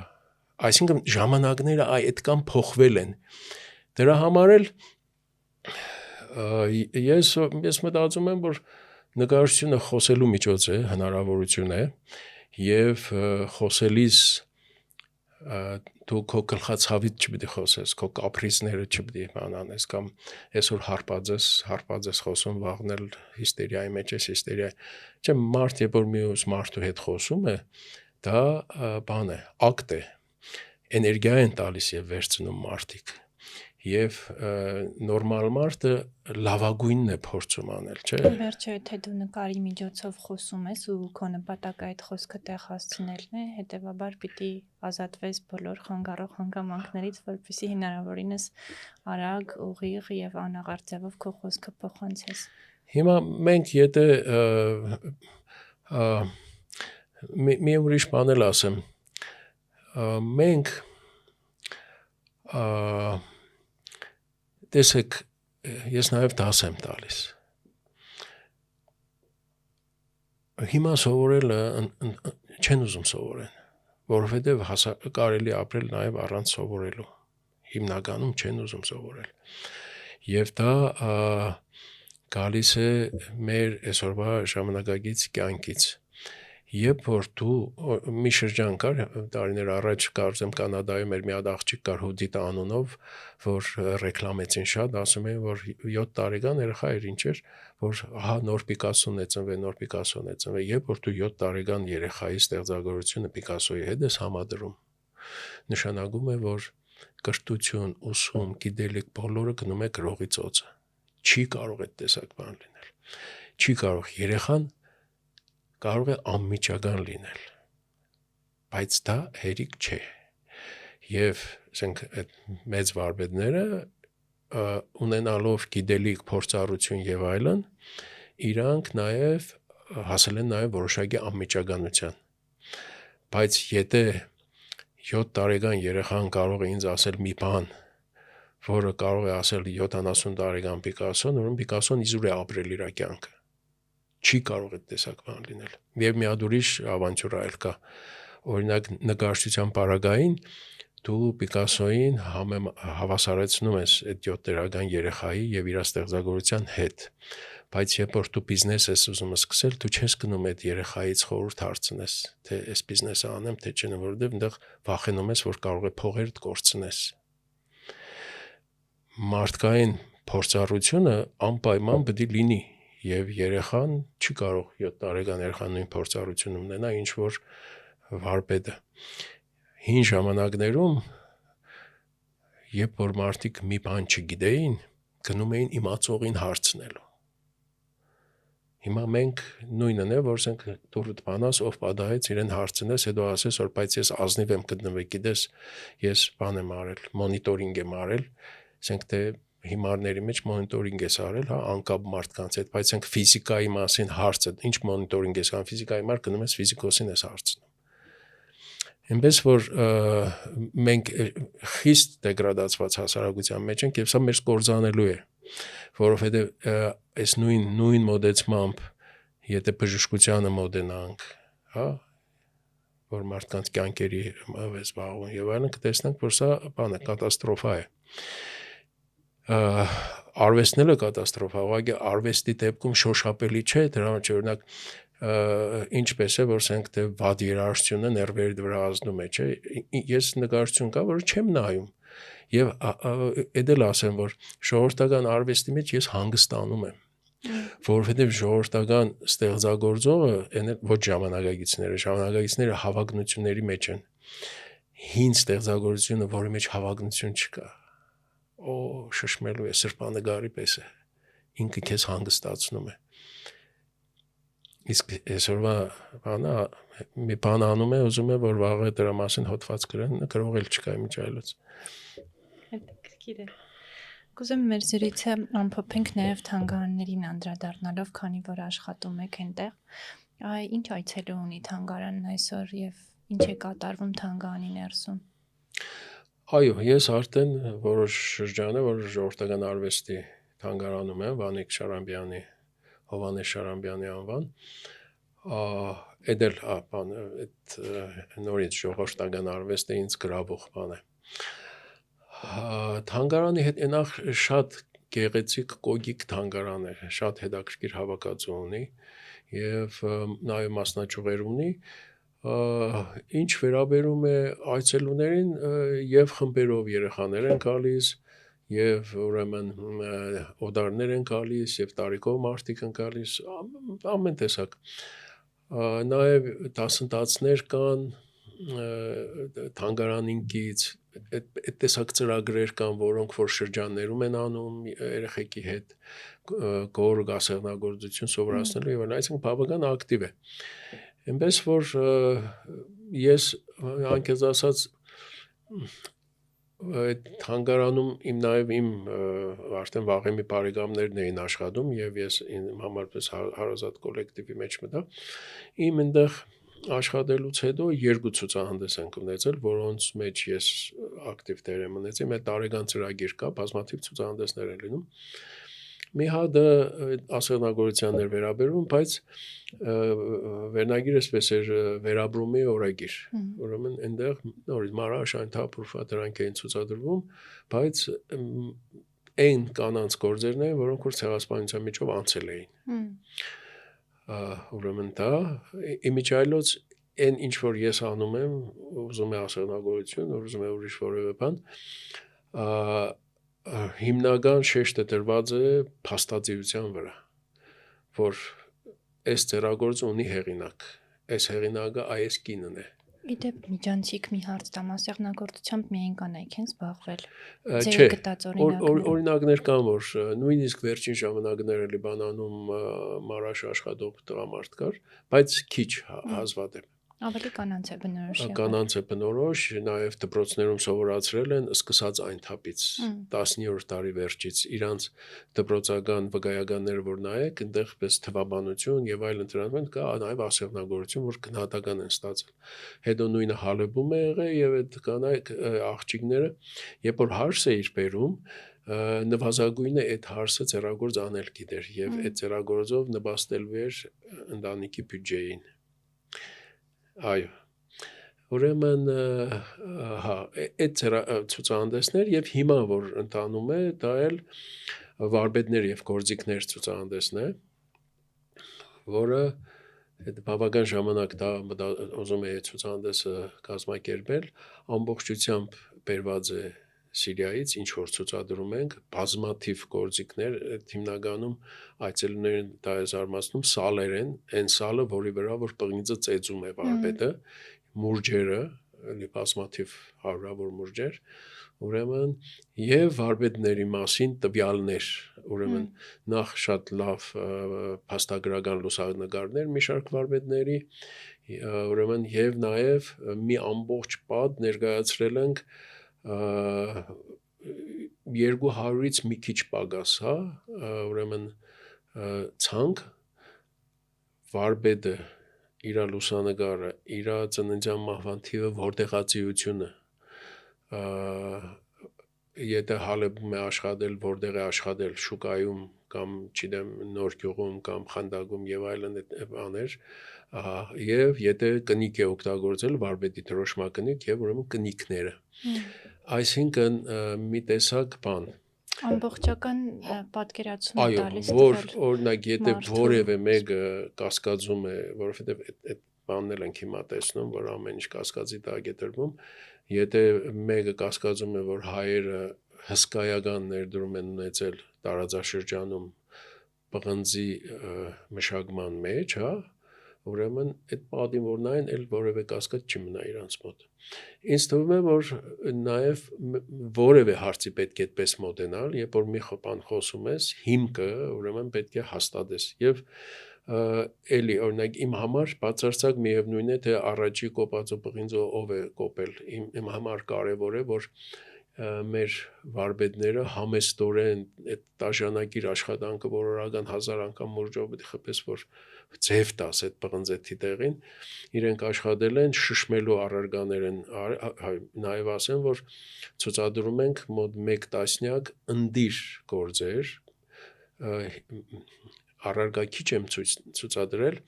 Այսինքն ժամանակները այդքան փոխվել են։ Դրա համար էլ ես մտածում եմ, որ նկարչությունը խոսելու միջոց է, հնարավորություն է եւ խոսելիս դու քո գլխացավից չպիտի խոսես, քո կապրիզները չպիտի բանանես կամ այսօր հարբած ես խոսում, վաղնել հիստերիայի մեջ ես հիստերիա։ Չէ, մարդ երբ որ մյուս մարդու հետ խոսում է, դա բան է, ակտ է, էներգիա են տալիս եւ վերցնում մարդիկ։ Եվ նորմալ մարդը լավագույնն է փորձում անել, չէ՞։ Վերջը եթե դու նկարի միջոցով խոսում ես ու քո նպատակը այդ խոսքը տեղ հասցնելն է, հետեւաբար պիտի ազատվես բոլոր խանգարող հանգամանքներից, որպեսզի հնարավորինս արագ, ուղիղ եւ անաղարտ ձևով քո խոսքը փոխանցես։ Հիմա մենք եթե մի ուրիշ բան էլ ասեմ, մենք տեսեք, ես նաև դաս եմ տալիս։ Հիմա սովորելը չեն ուզում սովորեն, որովհետև կարելի ապրել նաև առանց սովորելու։ Հիմնականում չեն ուզում սովորել։ Եվ դա գալիս է մեր այսօրվա ժամանակակից կյանքից։ Երբ որ դու մի շրջան կար, տարիներ առաջ կարծեմ Կանադայում էր մի հատ աղջիկ կար Հուդիտ անունով, որ ռեկլամեցին շատ, ասում էին, որ 7 տարեկան երեխա էր, ինչ էր, որ հա նոր Պիկասոն է ծնվել, նոր Պիկասոն է ծնվել, երբ որ դու 7 տարեկան երեխայի ստեղծագործությունը Պիկասոյի հետ ես համադրում, նշանակում է, որ կրթություն, ուսում, գիտելիք բոլորը գնում է գրողի ծոցը։ Չի կարող այդ տեսակ բան լինել։ Չի կարող երեխան կարող է անմիջական լինել, բայց դա հերիք չէ։ Եվ ասենք այդ մեծ վարպետները ունենալով գիտելիք, փորձառություն եւ այլն, իրանք նաեւ հասել են նաեւ որոշակի անմիջականության։ Բայց եթե 7 տարեկան երեխան կարող է ինձ ասել մի բան, որը կարող է ասել 70 տարեկան Պիկասոն, ուրեմն Պիկասոն իզուր է ապրել իր կյանքը։ Չի կարող այդ տեսակ բան լինել։ Եվ մի հատ ուրիշ ավանտյուրա էլ կա։ Օրինակ նկարչության պարագային դու Պիկասոյին հավասարեցնում ես այդ 7 տարեկան երեխայի եւ իր ստեղծագործության հետ։ Բայց երբ որ դու բիզնես ես ուզում սկսել, դու չես գնում այդ երեխայից խորհուրդ հարցնես, թե այս բիզնեսը անեմ, թե չեմ, որովհետեւ այնտեղ վախենում ես, որ կարող է փողերդ կորցնես։ Մարդկային փորձառությունը անպայման պետք է լինի, եւ երեխան չի կարող 7 տարեկան երեխան նույն փորձառությունը ունենա, ինչ որ վարպետը։ Հին ժամանակներում, երբ որ մարդիկ մի բան չգիտեին, գնում էին իմացողին հարցնելու։ Հիմա մենք նույնն է, որ ասենք դուրդ բանաս ով պատահեց իրեն հարցնես, հետո ասես, որ բայց ես ազնիվ եմ գտնվել, գիտես, ես բան եմ արել, մոնիտորինգ եմ արել, ասենք թե հիմարների մեջ մոնիտորինգ ես արել, հա, անկապ մարդկանց հետ, բայց ասենք ֆիզիկայի մասին հարցը, ինչ մոնիտորինգ ես անում, ֆիզիկայի մարդ գնում ես ֆիզիկոսին ես հարցնում։ Այնպես որ մենք խիստ դեգրադացված հասարակության մեջ ենք, եւ սա մեզ կործանելու է, որովհետեւ այս նույն մոդեցմամբ, եթե բժշկությանը մոդենանք, հա, որ մարդկանց կյանքերի զբաղվում եւ այլն, կտեսնենք, որ սա բան է, կատաստրոֆա է։ Արվեստն էլ է կատաստրոֆա, ուղղակի արվեստի դեպքում շոշափելի չէ, դրա մեջ օրինակ ինչպես է, որ ասենք թե վատ երաժշտությունը ներվերի վրա ազդում է, չէ։ Ես նկարչություն կա, որ չեմ նայում։ Եվ այդ էլ ասեմ, որ ժողովրդական արվեստի մեջ ես հանգստանում եմ, որովհետև ժողովրդական ստեղծագործողը ոչ ժամանակագիցները հավակնությունների մեջ են։ Հին ստեղծագործությունը, որի մեջ հավակնություն չկա, շշմելու է, սրբանկարի պես է, ինքը քեզ հանգստացնում է։ Իսկ այսօրվա բանը մի բան անում է, ուզում է, որ վաղը դրա մասին հոդված գրեն, գրող էլ չկա ինչ այլոց։ Հետաքրքիր է։ Կուզեմ մեր զրույցը ամփոփենք նաև թանգարաններին անդրադառնալով, քանի որ աշխատում եք այնտեղ։ Ինչ այցելու ունի թանգարանն այսօր եւ ինչ է կատարվում թանգարանի ներսում։ Այո, ես արդեն որոշ շրջան է, որ ժողովրդական արվեստի թանգարանում եմ, Վանիկ Շարամբյանի, Հովհաննես Շարամբյանի անվան, էդել բան, այդ նորից ժողովրդական արվեստը ինձ գրավող բան է։ Թանգարանի հետ այնախ շատ գեղեցիկ կոգիկ թանգարան է, շատ հետաքրքիր հավաքածու ունի եւ նաեւ մասնաճյուղեր ունի, ինչ վերաբերում է այցելուներին եւ խմբերով երեխաներ են գալիս եւ ուրեմն օդարներ են գալիս եւ տարիքով մարդիկ են գալիս ամեն տեսակ նաեւ դասընթացներ կան թանգարանինքից այդ տեսակ ծրագրեր կան, որոնք որ շրջաններում են անում երեխեքի հետ գոր գասեղնագործություն սովորացնելու եւ այսինքն բավական ակտիվ է։ Այնպես որ ես անկեղծ ասած այդ թանգարանում նաեւ իմ արդեն վաղեմի բարեկամներն էին աշխատում եւ ես իմ համարպես հարազատ կոլեկտիվի մեջ մտա։ Իմ այնտեղ աշխատելուց հետո 2 ցուցահանդես ենք ունեցել, որոնց մեջ ես ակտիվ դեր եմ ունեցել, մեր տարեկան ծրագիր կա, բազմաթիվ ցուցահանդեսներ են լինում։ Մի հատը ասեղնագործությանն էր վերաբերում, բայց վերնագիրը այսպես էր վերաբրումի օրագիր, ուրեմն այնտեղ նորից Մարաշ, Թափուրֆա դրանք էին ցուցադրվում, բայց այն կանանց գործերն էին, որոնք որ ցեղասպանության միջով անցել էին։ Ուրեմն դա իմիջիայլոց այն ինչ որ ես անում եմ, ուզում եմ ասեղնագործություն, ուզում եմ ուրիշ որևէ բան, հիմնական շեշտը դրված է փաստացիության վրա, որ այս ծերագործը ունի հեղինակ, այս հեղինակը այս կինն է։ Իդեպ միջանցիկ մի հարց տամ, ասեղնագործությամբ միայն կանայք են զբաղվել։ Չէ, օրինակներ կան, որ նույնիսկ վերջին ժամանակները Լիբանանում Մարաշ աշխատող տղամարդ կար, բայց քիչ հազվադեպ։ Ավելի կանանց է բնորոշ եղել։ Կանանց է բնորոշ, նաև դպրոցներում սովորացրել են սկսած այն թափից 10-րդ տարի վերջից իրանց դպրոցական վկայականները որ նայեք, այնտեղ պես թվաբանություն եւ այլն դրանով են կա նաև ասեղնագործություն, որ գնահատական են ստացել։ Հետո նույնը Հալեբում է եղել եւ այդ կանայք աղջիկները, երբ որ հարս է իր բերում, նվազագույնը այդ հարսը ծերագործ անել գիտեր եւ այդ ծերագործով նպաստելու էր ընտանիքի բյուջեին։ Այո։ Ուրեմն հա, այդ ցուցահանդեսներ եւ հիմա որ ընթանում է, դա էլ վարպետներ եւ գործիքներ ցուցահանդեսն է, որը այդ բավական ժամանակ դա ուզում է ցուցահանդեսը կազմակերպել, ամբողջությամբ բերված է Սիրիայից, ինչ որ ցուցադրում ենք, բազմաթիվ գործիքներ, հիմնականում այցելուներին դա է զարմացնում, սալեր են, այն սալը, որի վրա որ պղինձը ծեծում է վարպետը, մուրճերը, բազմաթիվ հարյուրավոր մուրճեր, ուրեմն եւ վարպետների մասին տվյալներ, ուրեմն նախ շատ լավ փաստագրական լուսանկարներ մի շարք վարպետների, ուրեմն եւ նաեւ մի ամբողջ պատ ներկայացրել ենք 200-ից մի քիչ պակաս, հա, ուրեմն ցանկ վարպետը իր լուսանկարը, իր ծննդյան մահվան թիվը, որտեղացիությունը, եթե Հալեբում է աշխատել, որտեղ է աշխատել, շուկայում կամ, չգիտեմ, Նոր գյուղում կամ Խանդակում եւ այլն բաներ, եւ եթե կնիկ է օգտագործել վարպետի դրոշմակնիկ եւ ուրեմն կնիկները։ Այսինքն մի տեսակ բան ամբողջական պատկերացում է տալիս որ օրինակ եթե որևէ մեկը կասկածում է, որովհետեւ այդ բանն էլ ենք հիմա տեսնում, որ ամեն ինչ կասկածի տակ է դրվում, եթե մեկը կասկածում է, որ հայերը հսկայական ներդրում են ունեցել տարածաշրջանում պղնձի մշակման մեջ, հա, ուրեմն այդ պատին որ նայեն, էլ որևէ կասկած չի մնա իրանց մոտ։ Ինձ թվում է, որ նաև որևէ հարցի պետք է այդպես մոտենալ, երբ որ մի բան խոսում ես, հիմքը ուրեմն պետք է հաստատես։ Եվ էլի օրինակ իմ համար բացարձակ միևնույն է, թե առաջի կոպածո պղինձը ով է կոպել։ Իմ համար կարևոր է, որ մեր վարպետները համեստորեն այդ տաժանակիր աշխատանքը, որ օրական 1000 անգամ մուրճով պետք է խփես, որ ձև տաս այդ պղնձեթի տեղին, իրենք աշխատել են շշմելու առարգաներ են, նաև ասեմ, որ ցուցադրում ենք մոտ 1 տասնյակ ընդիր գործեր, առարգա քիչ եմ ցուցադրել,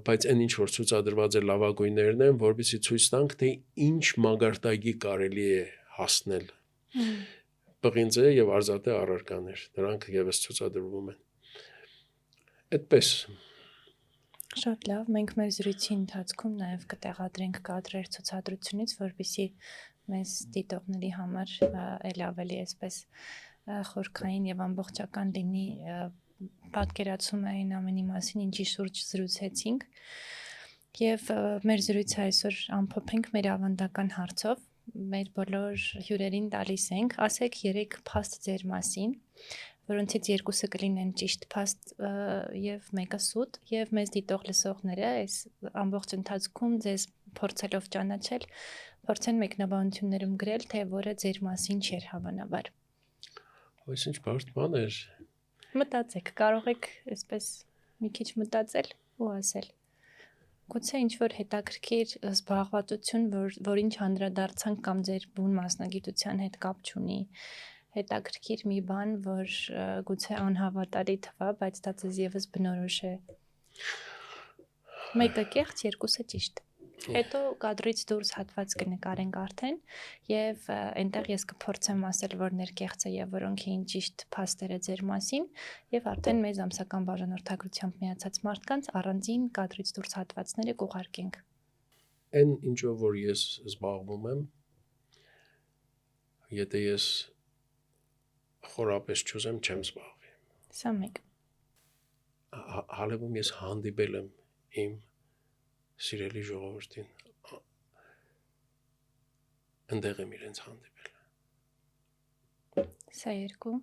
բայց այն ինչ որ ցուցադրված է լավագույններն են, որովհետեւ ցույց տանք, թե ինչ մագարտակի կարելի է հասնել պղինձե եւ արծաթե առարկաներ, դրանք եւս ցուցադրվում են։ Այդպես Շատ լավ, մենք մեր զրույցի ընթացքում նաև կտեղադրենք կադրեր ցուցադրությունից, որպեսզի մեզ դիտողների համար էլ ավելի այսպես խորքային եւ ամբողջական լինի պատկերացումը այն ամենի մասին, ինչի շուրջ զրուցեցինք։ Եվ մեր զրույցը այսօր ամփոփենք մեր ավանդական հարցով, մեր բոլոր հյուրերին տալիս ենք, ասեք 3 փաստ ձեր մասին, որոնցից 2-ը կլինեն ճիշտ փաստ եւ մեկը սուտ, եւ մեզ դիտող լսողները այս ամբողջ ընթացքում ձեզ փորձելով ճանաչել, փորձեն մեկնաբանություններում գրել, թե որը ձեր մասին չէր հավանաբար։ Ո՞յս ինչ բարդ բան էր։ Մտածեք, կարող եք այսպես մի քիչ մտածել ու ասել։ Գուցե ինչ-որ հետաքրքիր զբաղվածություն, որին չանդրադարձանք կամ ձեր բուն մասնագիտության հետ կապ չունի, հետաքրքիր մի բան, որ գուցե անհավատալի թվա, բայց դա ձեզ եւս բնորոշ է։ Մեկը կեղծ, 2-ը ճիշտ։ Հետո կադրից դուրս հատված կնկարենք արդեն եւ այնտեղ ես կփորձեմ ասել որ ներկեղծը եւ որոնք էին ճիշտ փաստերը ձեր մասին եւ արդեն մեզ ամսական բաժանորդագրությամբ միացած մարդկանց առանձին կադրից դուրս հատվածները կուղարկենք։ Այն ինչով որ ես զբաղվում եմ, եթե ես խորապես չուզեմ, չեմ զբաղվի։ Սա մեկ։ Հալեբում ես հանդիպել եմ իմ սիրելի ժողովրդին, ընդեղ եմ իրենց հանդիպել։ Սա 2։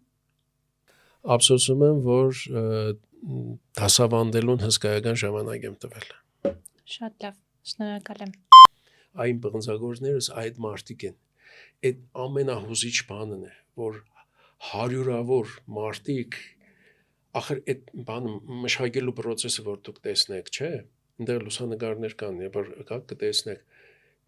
Ափսոսում եմ, որ դասավանդելուն հսկայական ժամանակ եմ տվել։ Շատ լավ։ Շնորհակալ եմ։ Այն բղնձագործներս այդ մարդիկ են։ Այդ ամենահուզիչ բանն է, որ հարյուրավոր մարդիկ ախր այդ բանը մշակելու process-ը որ դուք տեսնեք, չէ՞։ Այնտեղ լուսանկարներ կան, որ կտեսնեք,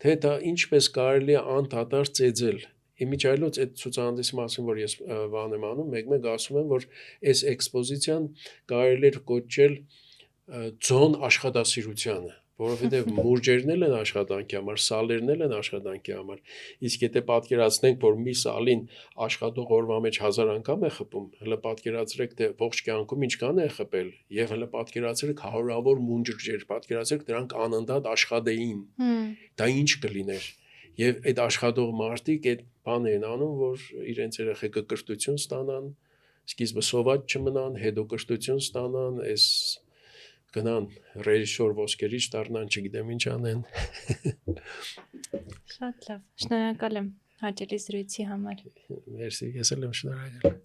թե դա ինչպես կարելի է անդադար ծեծել։ Իմիջիայլոց այդ ցուցահանդեսի մասին, որ ես բան եմ անում, մեկ ասում եմ, որ այս էքսպոզիցիան կարելի է կոչել ձոն աշխատասիրությանը, որովհետև մուրճերն են աշխատանքի համար, սալերն են աշխատանքի համար։ Իսկ եթե պատկերացնենք, որ մի սալին աշխատող օրվա մեջ 1000 անգամ է խփում, հələ պատկերացրեք, թե ողջ կյանքում ինչքան է խփել, եւ հələ պատկերացրեք հարյուրավոր մուրճեր, պատկերացրեք դրանք անընդհատ աշխատեին։ Դա ինչ կլիներ։ Եվ այդ աշխատող մարդիկ այդ բանը են անում, որ իրենց երեխեքը կրթություն ստանան, սկիզբը սոված չմնան, հետո կրթություն ստանան, այս գնան ռեժիսոր ոսկերիչ դառնան, չգիտեմ ինչ անեն։ Շատ լավ։ Շնորհակալ եմ հաճելի զրույցի համար։ Մերսի, ես էլ եմ շնորհակալ։